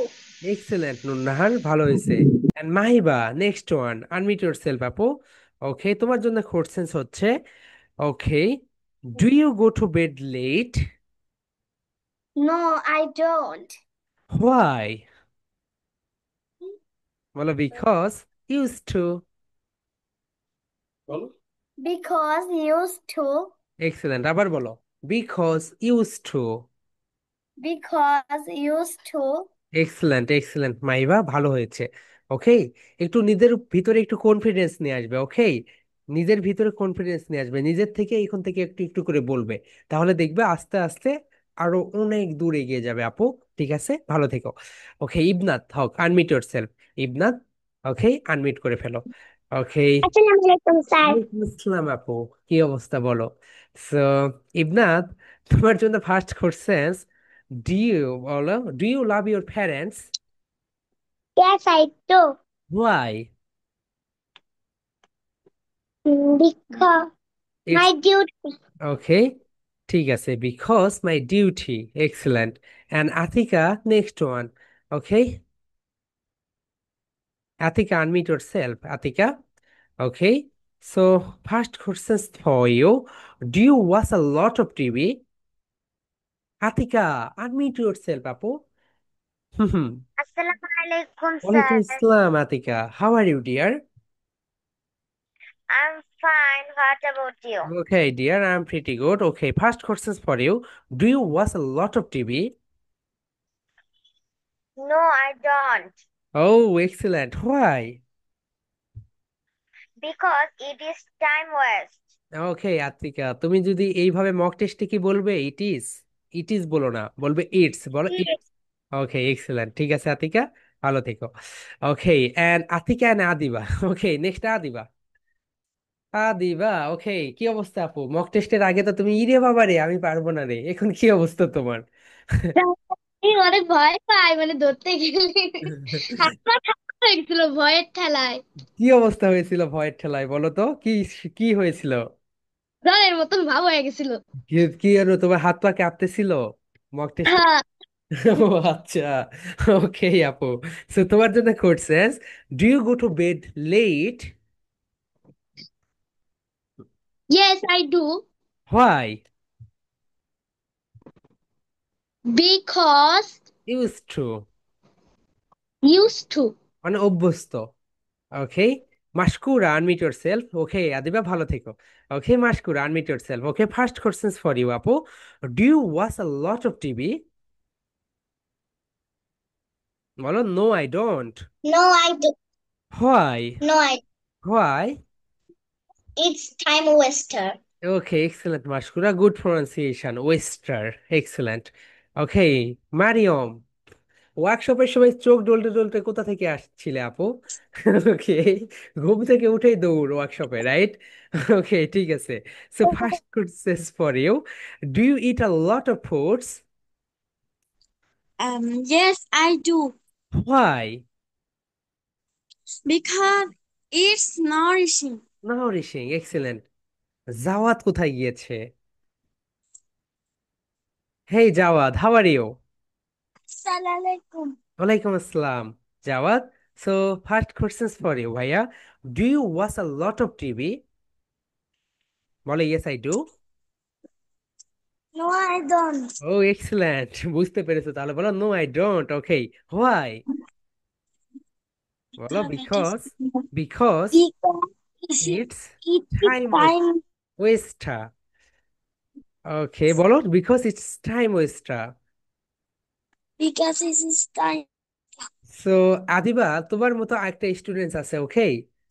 Excellent Nunnahar, ভালো হয়েছে। And Mahiba, next one, unmute yourself আপু। ওকে, তোমার জন্য কোশ্চেন্স হচ্ছে, okay, do you go to bed late? No, I don't. Why? বলো। Because use to. বলো। Because used to. Excellent, আবার বলো। Because use to. Because used to. Excellent excellent Maiba, ভালো হয়েছে। ওকে, একটু নিজের ভিতরে একটু কনফিডেন্স নিয়ে আসবে। ওকে, নিজের ভিতরে কনফিডেন্স নিয়ে আসবে, নিজের থেকে এখন থেকে একটু একটু করে বলবে, তাহলে দেখবে আস্তে আস্তে আরো অনেক দূর এগিয়ে যাবে আপু। ঠিক আছে, ভালো থেকো। ওকে, ইবনাথ হক, আনমিউট ইয়োরসেলফ। ইবনাথ, ওকে, আনমিউট করে ফেলো। ওকে। আসসালামু আলাইকুম স্যার। ওয়ালাইকুম আসসালাম আপু, কি অবস্থা বলো? সো ইবনাথ, তোমার জন্য ফার্স্ট কোশ্চেন, ডু ইউ বলো, do you love your parents? Yes, I do. Why? Because it's my duty. Okay, ঠিক আছে, because my duty. Excellent. And Atika, next one. Okay, Atika, unmute yourself Atika. Okay, so first question for you, do you watch a lot of TV? Atika, unmute yourself আপু। Hmm. আসসালামু আলাইকুম ওয়ালাইকুম sir. আসসালাম Atika, how are you dear? I'm fine. What about you? Okay, dear, I'm pretty good. Okay, first questions for you. Do you watch a lot of TV? No, I don't. Oh, excellent. Why? Because it is time waste. Okay, Atika, তুমি যদি এইভাবে mock টেস্টে কি বলবে? It is বলো না, বলবে it's, বলো Yes. ইটস। ওকে, এক্সেলেন্ট, ঠিক আছে আতিকা, ভালো থেকো। Okay, and Atika and Adiba. Okay, next Adiba. Adiba, okay, কি অবস্থা আপু? মক টেস্টের আগে তো তুমি ইরে বাবা রে আমি পারবো না রে, এখন কি অবস্থা তোমার? আমি অনেক ভয় পাই মানে ধরতে গেলে হাত পা ঠান্ডা হয়ে গেছিল ভয়ের ঠেলায়। কি অবস্থা হয়েছিল ভয়ের ঠেলায়? বলো তো, কি কি হয়েছিল? জলের মতন ভাব হয়ে গেছিল। কি কি জানো, তোমার হাত পা কাঁপতেছিল মক টেস্টে? হ্যাঁ। ও আচ্ছা, ওকে আপু। সো তোমার জন্য question, do you go to bed late? Yes, I do. Why? Because use to used to. মানে অভ্যস্ত। Okay, Mashkura, unmute yourself. Okay Adiba, ভালো থেকো। Okay Mashkura, unmute yourself. Okay, first question for you আপু, do you watch a lot of TV? বলো। No I don't. No, I do. Why? No, I. Why? It's time waster. Okay, excellent, Mashkura. Good pronunciation. Wester. Excellent. Okay, Mariam. ওয়ার্কশপের সময় চোখ ডলতে ডলতে কোথা থেকে আসছিলে আপু? ওকে, ঘুম থেকে উঠেই দৌড় ওয়ার্কশপে, রাইট? ওকে, ঠিক আছে। So first question for you, do you eat a lot of fruits? Yes, I do why? because it's nourishing. Nourishing, excellent. Jawad কোথায় গিয়েছে? Hey Jawad, how are you? Assalamualaikum. ওয়ালাইকুম আসসালাম, Jawad. So first question for you ভাইয়া, do you watch a lot of TV? বলে yes I do. No, I don't. ও excellent, বুঝতে পেরেছো তাহলে, বলো no I don't. Okay, why? বলো because, because Because it's it is time time. Waster. Okay, বলো because it's time waster. Because it is time. So Adiba, তোমার মতো একটা স্টুডেন্ট আছে, ওকে,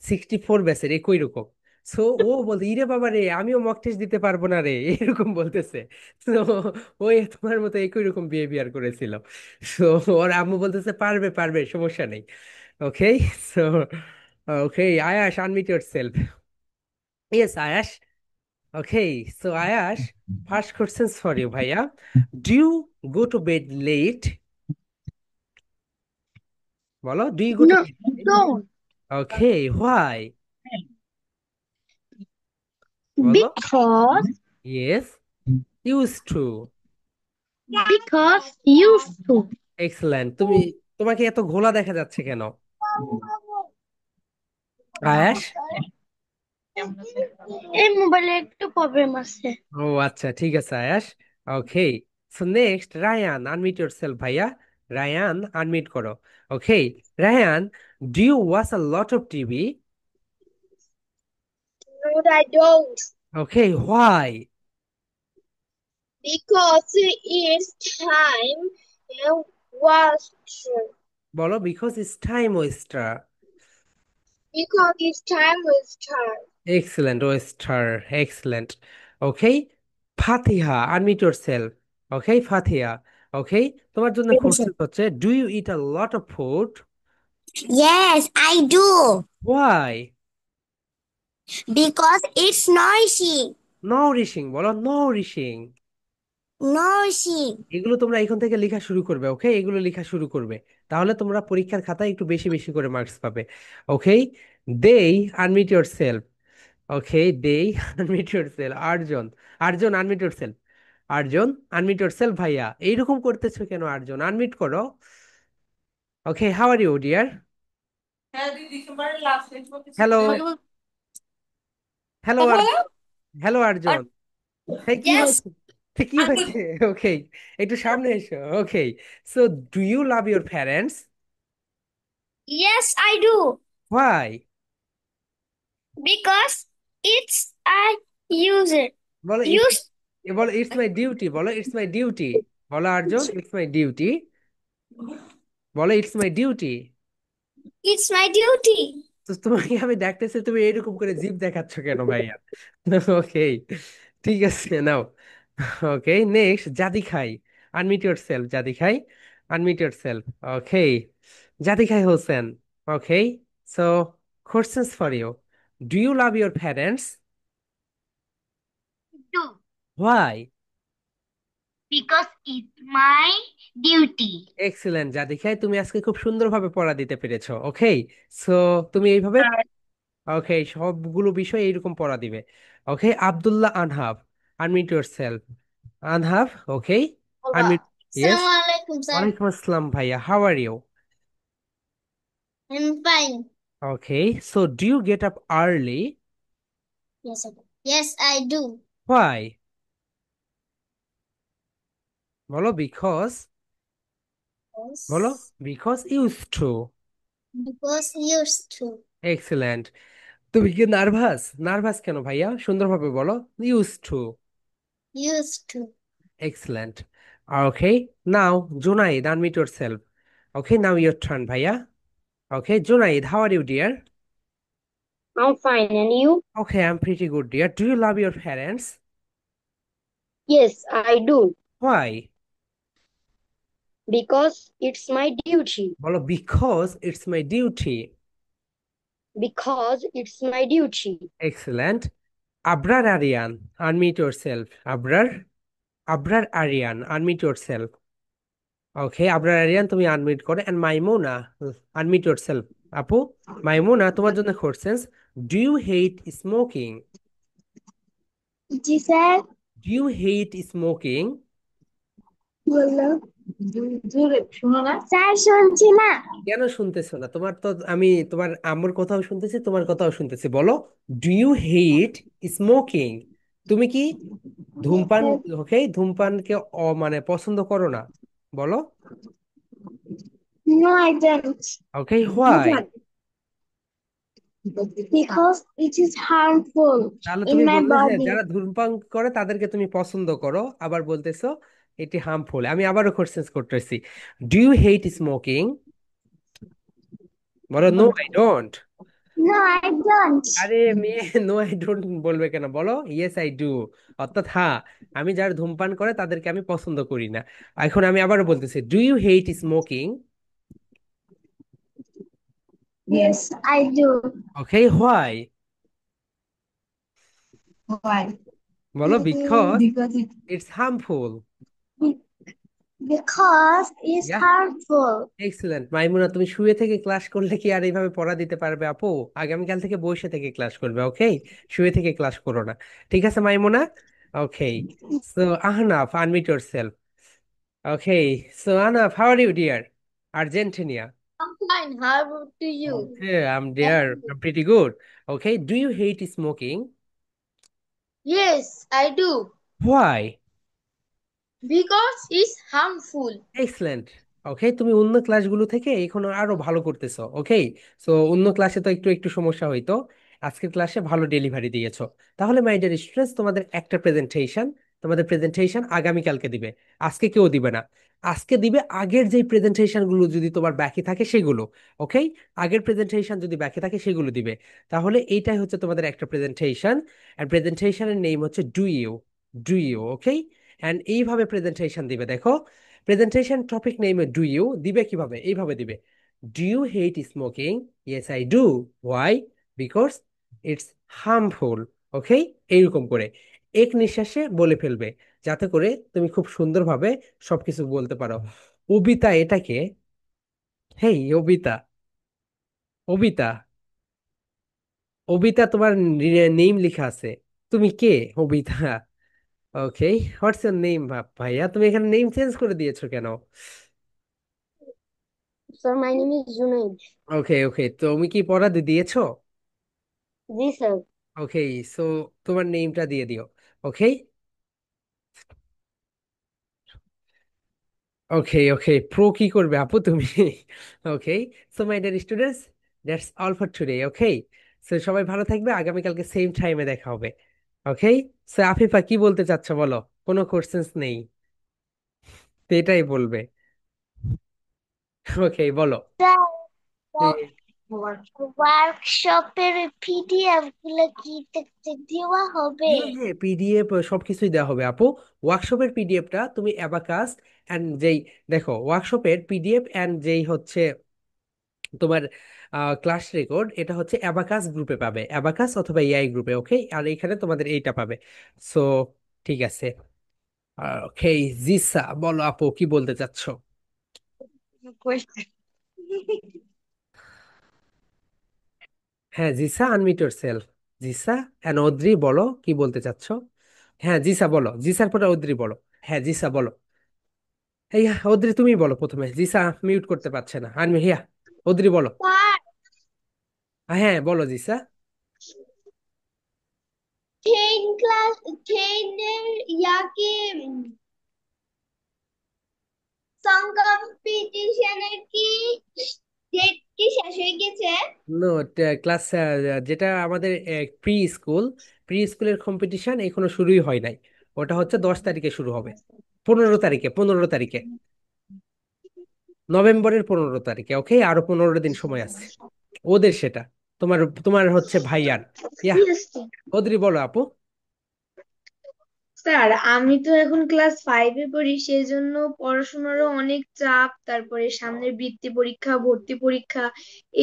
64 ব্যাচের, একই রকম। সো ও বলতে, ইরে বাবা রে, আমিও মক টেস্ট দিতে পারবো না রে, এরকম বলতেছে। তো ওই তোমার মতো একই রকম বিহেভিয়ার করেছিল। সো ওর আম্মু বলতেছে পারবে পারবে, সমস্যা নেই। Okay, so okay, Ayash, unmute yourself. Yes Ayash. Okay, so Ayash, first question for you ভাইয়া, do you go to bed late? বলো, do you go to No, bed? don't. Okay, why? বলো। Because yes, use to. because used to. Excellent. তোমাকে এত ঘোলা দেখা যাচ্ছে কেন, আয়াশ? এই মোবাইলে একটু প্রবলেম আছে। ও আচ্ছা, ঠিক আছে Ayash. Okay, so next Rayan, unmute yourself ভাইয়া। রায়ান, আনমিউট করো। Okay, Rayan, do you watch a lot of TV? No, I don't. Okay, why? Because it's time was বলো because it's time waster. because it's time was time. Excellent, waster, excellent. Okay, Fatiha, unmute yourself. Okay Fatiha, okay, তোমার জন্য question হচ্ছে, do you eat a lot of food? Yes, I do. Why? Because it's noisy. নাউরিশিং, বলো নাউরিশিং। Noisy. এগুলো তোমরা এখন থেকে লেখা শুরু করবে, ওকে, এগুলো লেখা শুরু করবে, তাহলে তোমরা পরীক্ষার খাতায় একটু বেশি বেশি করে মার্কস পাবে। ওকে, দেই, আনমিউট ইয়োরসেলফ। ওকে, দেই, unmute yourself. Arjun, Arjun, unmute yourself. Arjun, unmute yourself ভাইয়া, এইরকম করতেছো কেন আর্জন? আনমিউট করো। Okay, how are you dear? Hello, hello hello Arjun. হ্যাঁ, কি Yes. হয়েছে? কি হয়েছে? ওকে, একটু সামনে এসো। Okay, so do you love your parents? Yes, I do. Why? Because it's I use it. বলো ইটস, Use বলো ইটস মাই ডিউটি। বলো ইটস মাই ডিউটি। বলো আর্জুন, ইটস মাই ডিউটি। বলো it's my duty. it's my duty. তো তোমাকে আমি দেখতেছি, তুমি এইরকম করে জিভ দেখাচ্ছ কেন ভাইয়া? ওকে, ঠিক আছে, নাও। ওকে, নেক্সট জাদি খাই, আনমিউট ইয়োরসেলফ। জাদি খাই, আনমিউট ইয়োরসেলফ। ওকে, জাদি খাই Hossain. Okay, so questions for you, do you love your parents? Do why? because it's my duty. Excellent জাদি খাই, তুমি আজকে খুব সুন্দরভাবে পড়া দিতে পেরেছো। ওকে, সো তুমি এইভাবে, ওকে, সবগুলো বিষয় এইরকম পড়া দিবে। Okay, Abdullah Anhab, unmute yourself. Anhab, okay, unmute. Yes, Assalamualaikum, sir. ওয়ালাইকুম আসসালাম ভাইয়া, how are you? I'm fine. Okay, so do you get up early? Yes, sir. Yes, I do. Why? বলো বিকজ। বলো Yes. Because use to. Because used to. Excellent. তুমি কি nervous? Nervous কেন ভাইয়া? সুন্দরভাবে বলো, used to. Used to. Excellent. Okay, now Junaid, unmute yourself. Okay, now your turn ভাইয়া। ওকে, Junaid, how are you dear? I'm fine, and you? Okay, I'm pretty good, dear. Do you love your parents? Yes, I do. Why? Because it's my duty. Bolo, because it's my duty. Because it's my duty. Excellent. Abrar Aryan, unmute yourself. Abrar Aryan, unmute yourself. Okay, Abrar Aryan, তুমি unmute করো। And Maimuna, unmute yourself. আপু, মাইমুনা, তোমার জন্য questions. Do you hate smoking? G sir. Do you hate smoking? বললো জোরে শোনো না sir, শুনছি না। কেন শুনতেছো না? তোমার তো আমি তোমার আম্মুর কথাও শুনতেছি, তোমার কথাও শুনতেছি। বলো, ডু ইউ হেট স্মোকিং? তুমি কি ধূমপান, ওকে, ধূমপানকে মানে পছন্দ করো না? বলো। No I don't. Okay, why? Because it is harmful তাহলে in তুমি my বললে যে body. যারা ধূমপান করে তাদেরকে তুমি পছন্দ করো, আবার বলতেছো এটি হার্মফুল। আমি আবারও কোশ্চেন করতেছি, ডু ইউ হেট স্মোকিং? বলো, no I don't. No, I don't. আরে মেয়ে, নো আই ডোন্ট বলবে কেন? বলো, ইয়েস আই ডু। অর্থাৎ হ্যাঁ, আমি যারা ধূমপান করে তাদেরকে আমি পছন্দ করি না। এখন আমি আবারও বলতেছি, do you hate smoking? Yes, I do. Okay, why? Why? বলো, because Because it it's harmful. because it's yeah, harmful. Excellent. Maimuna, তুমি শুয়ে থেকে ক্লাস করলে কি আর এইভাবে পড়া দিতে পারবে আপু? আগামীকাল থেকে বসে থেকে ক্লাস করবে, ওকে? শুয়ে থেকে ক্লাস করো না। ঠিক আছে Maimuna? Okay. So Ahnaf, unmute yourself. Okay, so Anaf, how are you, dear? Argentina. I'm fine. How about you? Okay, I'm there. I'm pretty good. Okay, do you hate smoking? Yes, I do. Why? Because it's harmful. Excellent. Okay, তুমি অন্য ক্লাসগুলো থেকে এখন আরো ভালো করতেছো। ওকে, so অন্য ক্লাসে তো একটু একটু সমস্যা হইতো, আজকের ক্লাসে ভালো ডেলিভারি দিয়েছো। তাহলে মাই ডিয়ার স্টুডেন্টস, তোমাদের একটা প্রেজেন্টেশন, তোমাদের প্রেজেন্টেশন আগামীকালকে দিবে, আজকে কেউ দিবে না। আজকে দিবে আগের যেই প্রেজেন্টেশন গুলো যদি তোমার বাকি থাকে সেগুলো। ওকে, আগের প্রেজেন্টেশন যদি বাকি থাকে সেগুলো দিবে। তাহলে এইটাই হচ্ছে তোমাদের একটা প্রেজেন্টেশন, আর প্রেজেন্টেশনের নেম হচ্ছে ডু ইউ ওকে। অ্যান্ড এইভাবে প্রেজেন্টেশন দিবে, দেখো। প্রেজেন্টেশন টপিক নেমে ডু ইউ দিবে কিভাবে? এইভাবে দিবে, do you hate smoking? Yes I do. Why? Because it's harmful. Okay, এইরকম করে এক নিঃশ্বাসে বলে ফেলবে, যাতে করে তুমি খুব সুন্দরভাবে সবকিছু বলতে পারো। অবিতা এটাকে, হেই অবিতা, অবিতা, অবিতা, তোমার নেম লেখা আছে, তুমি কে? অবিতা। ওকে, হোয়াটস ইউর নেম? ভাইয়া, তুমি এখানে নেম চেঞ্জ করে দিয়েছো কেন? Sir, my name is Junaid. ওকে ওকে, তুমি কি পড়া দিয়েছো? জি স্যার। ওকে, সো তোমার নেমটা দিয়ে দিও। ওকে ওকে ওকে, প্রো কি করবে আপু তুমি? Okay, so my dear students, that's all for today. Okay, so সবাই ভালো থাকবে, আগামীকালকে সেম টাইমে দেখা হবে। ওকে, সো আফিফা, কি বলতে চাচ্ছ বলো? কোনো কোশ্চেন্স নেই তো এটাই বলবে। ওকে, বলো। ওয়ার্কশপের পিডিএফ গুলো কি দেওয়া হবে? হ্যাঁ হ্যাঁ, পিডিএফ সবকিছুই দেওয়া হবে আপু। ওয়ার্কশপের পিডিএফটা তুমি অ্যাবাকাস এন্ড যেই, দেখো, ওয়ার্কশপের পিডিএফ এন্ড যেই হচ্ছে তোমার ক্লাস রেকর্ড, এটা হচ্ছে অ্যাবাকাস গ্রুপে পাবে, অ্যাবাকাস অথবা এআই গ্রুপে। ওকে, আর এখানে তোমাদের এইটা পাবে। সো ঠিক আছে। ওকে, জিসা, বলো আপু, কি বলতে চাচ্ছো? হ্যাঁ Jisa, unmute yourself। Jisa and Adri, বলো কি বলতে চাচ্ছো? হ্যাঁ জিসা বলো, জিসার পরে অদ্রি বলো। হ্যাঁ জিসা বলো। এই অদ্রি, তুমি বলো প্রথমে, জিসা মিউট করতে পারছে না। আনমি হিয়া, অদ্রি বলো। স্যার, হ্যাঁ বলো জিসা। 10 ক্লাস 10 এর ইয়াকে সং কম্পিটিশনের কি ডেট কি শেষ হয়ে গেছে? নো, ক্লাস, যেটা আমাদের প্রি স্কুল, প্রি স্কুলের কম্পিটিশন এখনো শুরুই হয় নাই। ওটা হচ্ছে 10 তারিখে শুরু হবে, 15 তারিখে, 15 তারিখে, নভেম্বরের 15 তারিখে। ওকে, আরো 15 দিন সময় আছে ওদের সেটা। তোমার তোমার হচ্ছে ভাইয়ার। ইয়া, বদরি বলো আপু। স্যার আমি তো এখন ক্লাস 5-এ পড়ি, সেই জন্য পড়াশোনারও অনেক চাপ, তারপরে সামনে বৃত্তি পরীক্ষা, ভর্তি পরীক্ষা,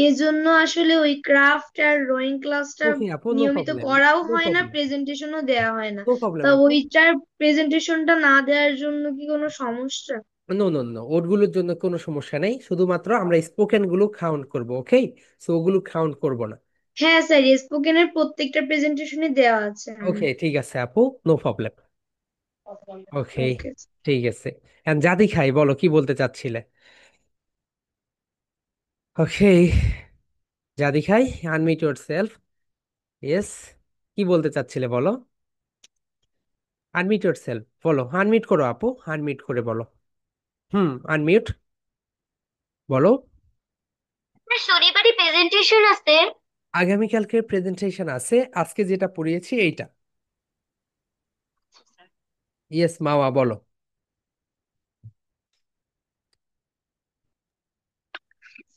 এই জন্য আসলে ওই ক্রাফট আর ড্রয়িং ক্লাসটা ওকে আপু, নো নিয়মিত প্রবলেম। করাও নো হয় না, প্রবলেম। প্রেজেন্টেশনও দেওয়া হয় না। নো প্রবলেম তা আপু। ওইটার প্রেজেন্টেশনটা না দেওয়ার জন্য কি কোনো সমস্যা? নো নো নো, ওগুলোর জন্য কোনো সমস্যা নেই, শুধুমাত্র আমরা স্পোকেন গুলো কাউন্ট করব, ওকে? সো ওগুলো কাউন্ট করব না। হ্যাঁ স্যার, স্পোকেনের প্রত্যেকটা প্রেজেন্টেশনে দেওয়া আছে আমার। ওকে ঠিক আছে আপু, নো প্রবলেম। ওকে, ওকে। ঠিক আছে। And জাদি খাই, বলো কি বলতে চাচ্ছিলে? ওকে, জাদি খাই, আনমিউট ইয়োর সেলফ। ইয়েস, কি বলতে চাচ্ছিলে বলো? আনমিউট ইয়োর সেলফ, বলো, আনমিউট করো আপু, আনমিউট করে বলো। আনমিউট, বলো। শনিবারই প্রেজেন্টেশন আছে। আগামীকালকে প্রেজেন্টেশন আছে, আজকে যেটা পড়িয়েছি এইটা। ইয়েস মাওয়া, বলো।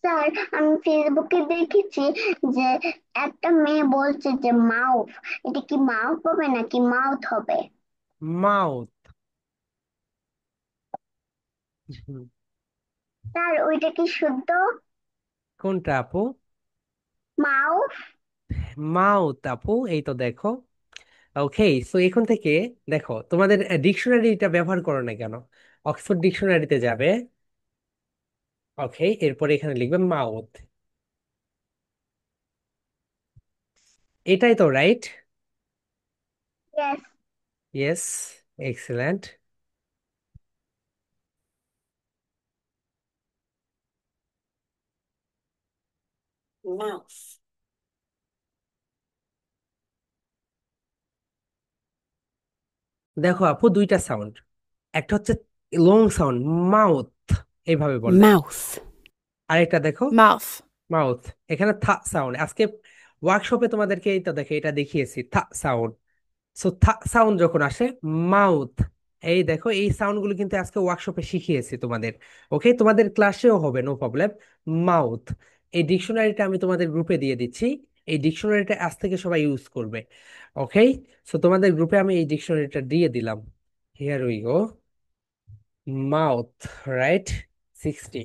স্যার, আমি ফেসবুকে দেখেছি যে একটা মেয়ে বলছে যে মাউথ, এটা কি মাউথ হবে নাকি মাউথ হবে? মাউথ। স্যার, ওইটা কি শুদ্ধ? কোনটা আপু? মাউথ। মাউথ আপু, এই তো দেখো। ওকে, সো এখন থেকে দেখো, তোমাদের ডিকশনারিটা ব্যবহার করো না কেন? অক্সফোর্ড ডিকশনারিতে যাবে। ওকে, এরপরে এখানে লিখবে মাউথ। এটাই তো, রাইট? ইয়েস। Yes, excellent. দেখো আপু, দুইটা সাউন্ড, একটা হচ্ছে লং সাউন্ড, মাউথ, এইভাবে বললে। mouth, আরেকটা দেখো, mouth, মাউথ। এখানে থা সাউন্ড, আজকে ওয়ার্কশপে তোমাদেরকে এই তো দেখো এটা দেখিয়েছি, থা সাউন্ড। সো থা সাউন্ড যখন আসে, মাউথ, এই দেখো এই সাউন্ড গুলো কিন্তু আজকে ওয়ার্কশপে শিখিয়েছি তোমাদের। ওকে, তোমাদের ক্লাসেও হবে, নো প্রবলেম। মাউথ, এই ডিকশনারিটা আমি তোমাদের গ্রুপে দিয়ে দিচ্ছি। এই ডিকশনারিটা আজ থেকে সবাই ইউজ করবে। ওকে, সো তোমাদের গ্রুপে আমি এই ডিকশনারিটা দিয়ে দিলাম। Here we go, mouth, right, 60।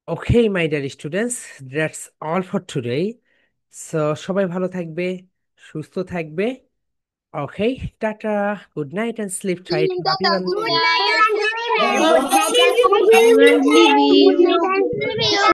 Okay my dear students, that's all for today. So সবাই ভালো থাকবে, সুস্থ থাকবে। Okay, tata, good night and sleep tight, love you. Good night, Good night, I'm leaving.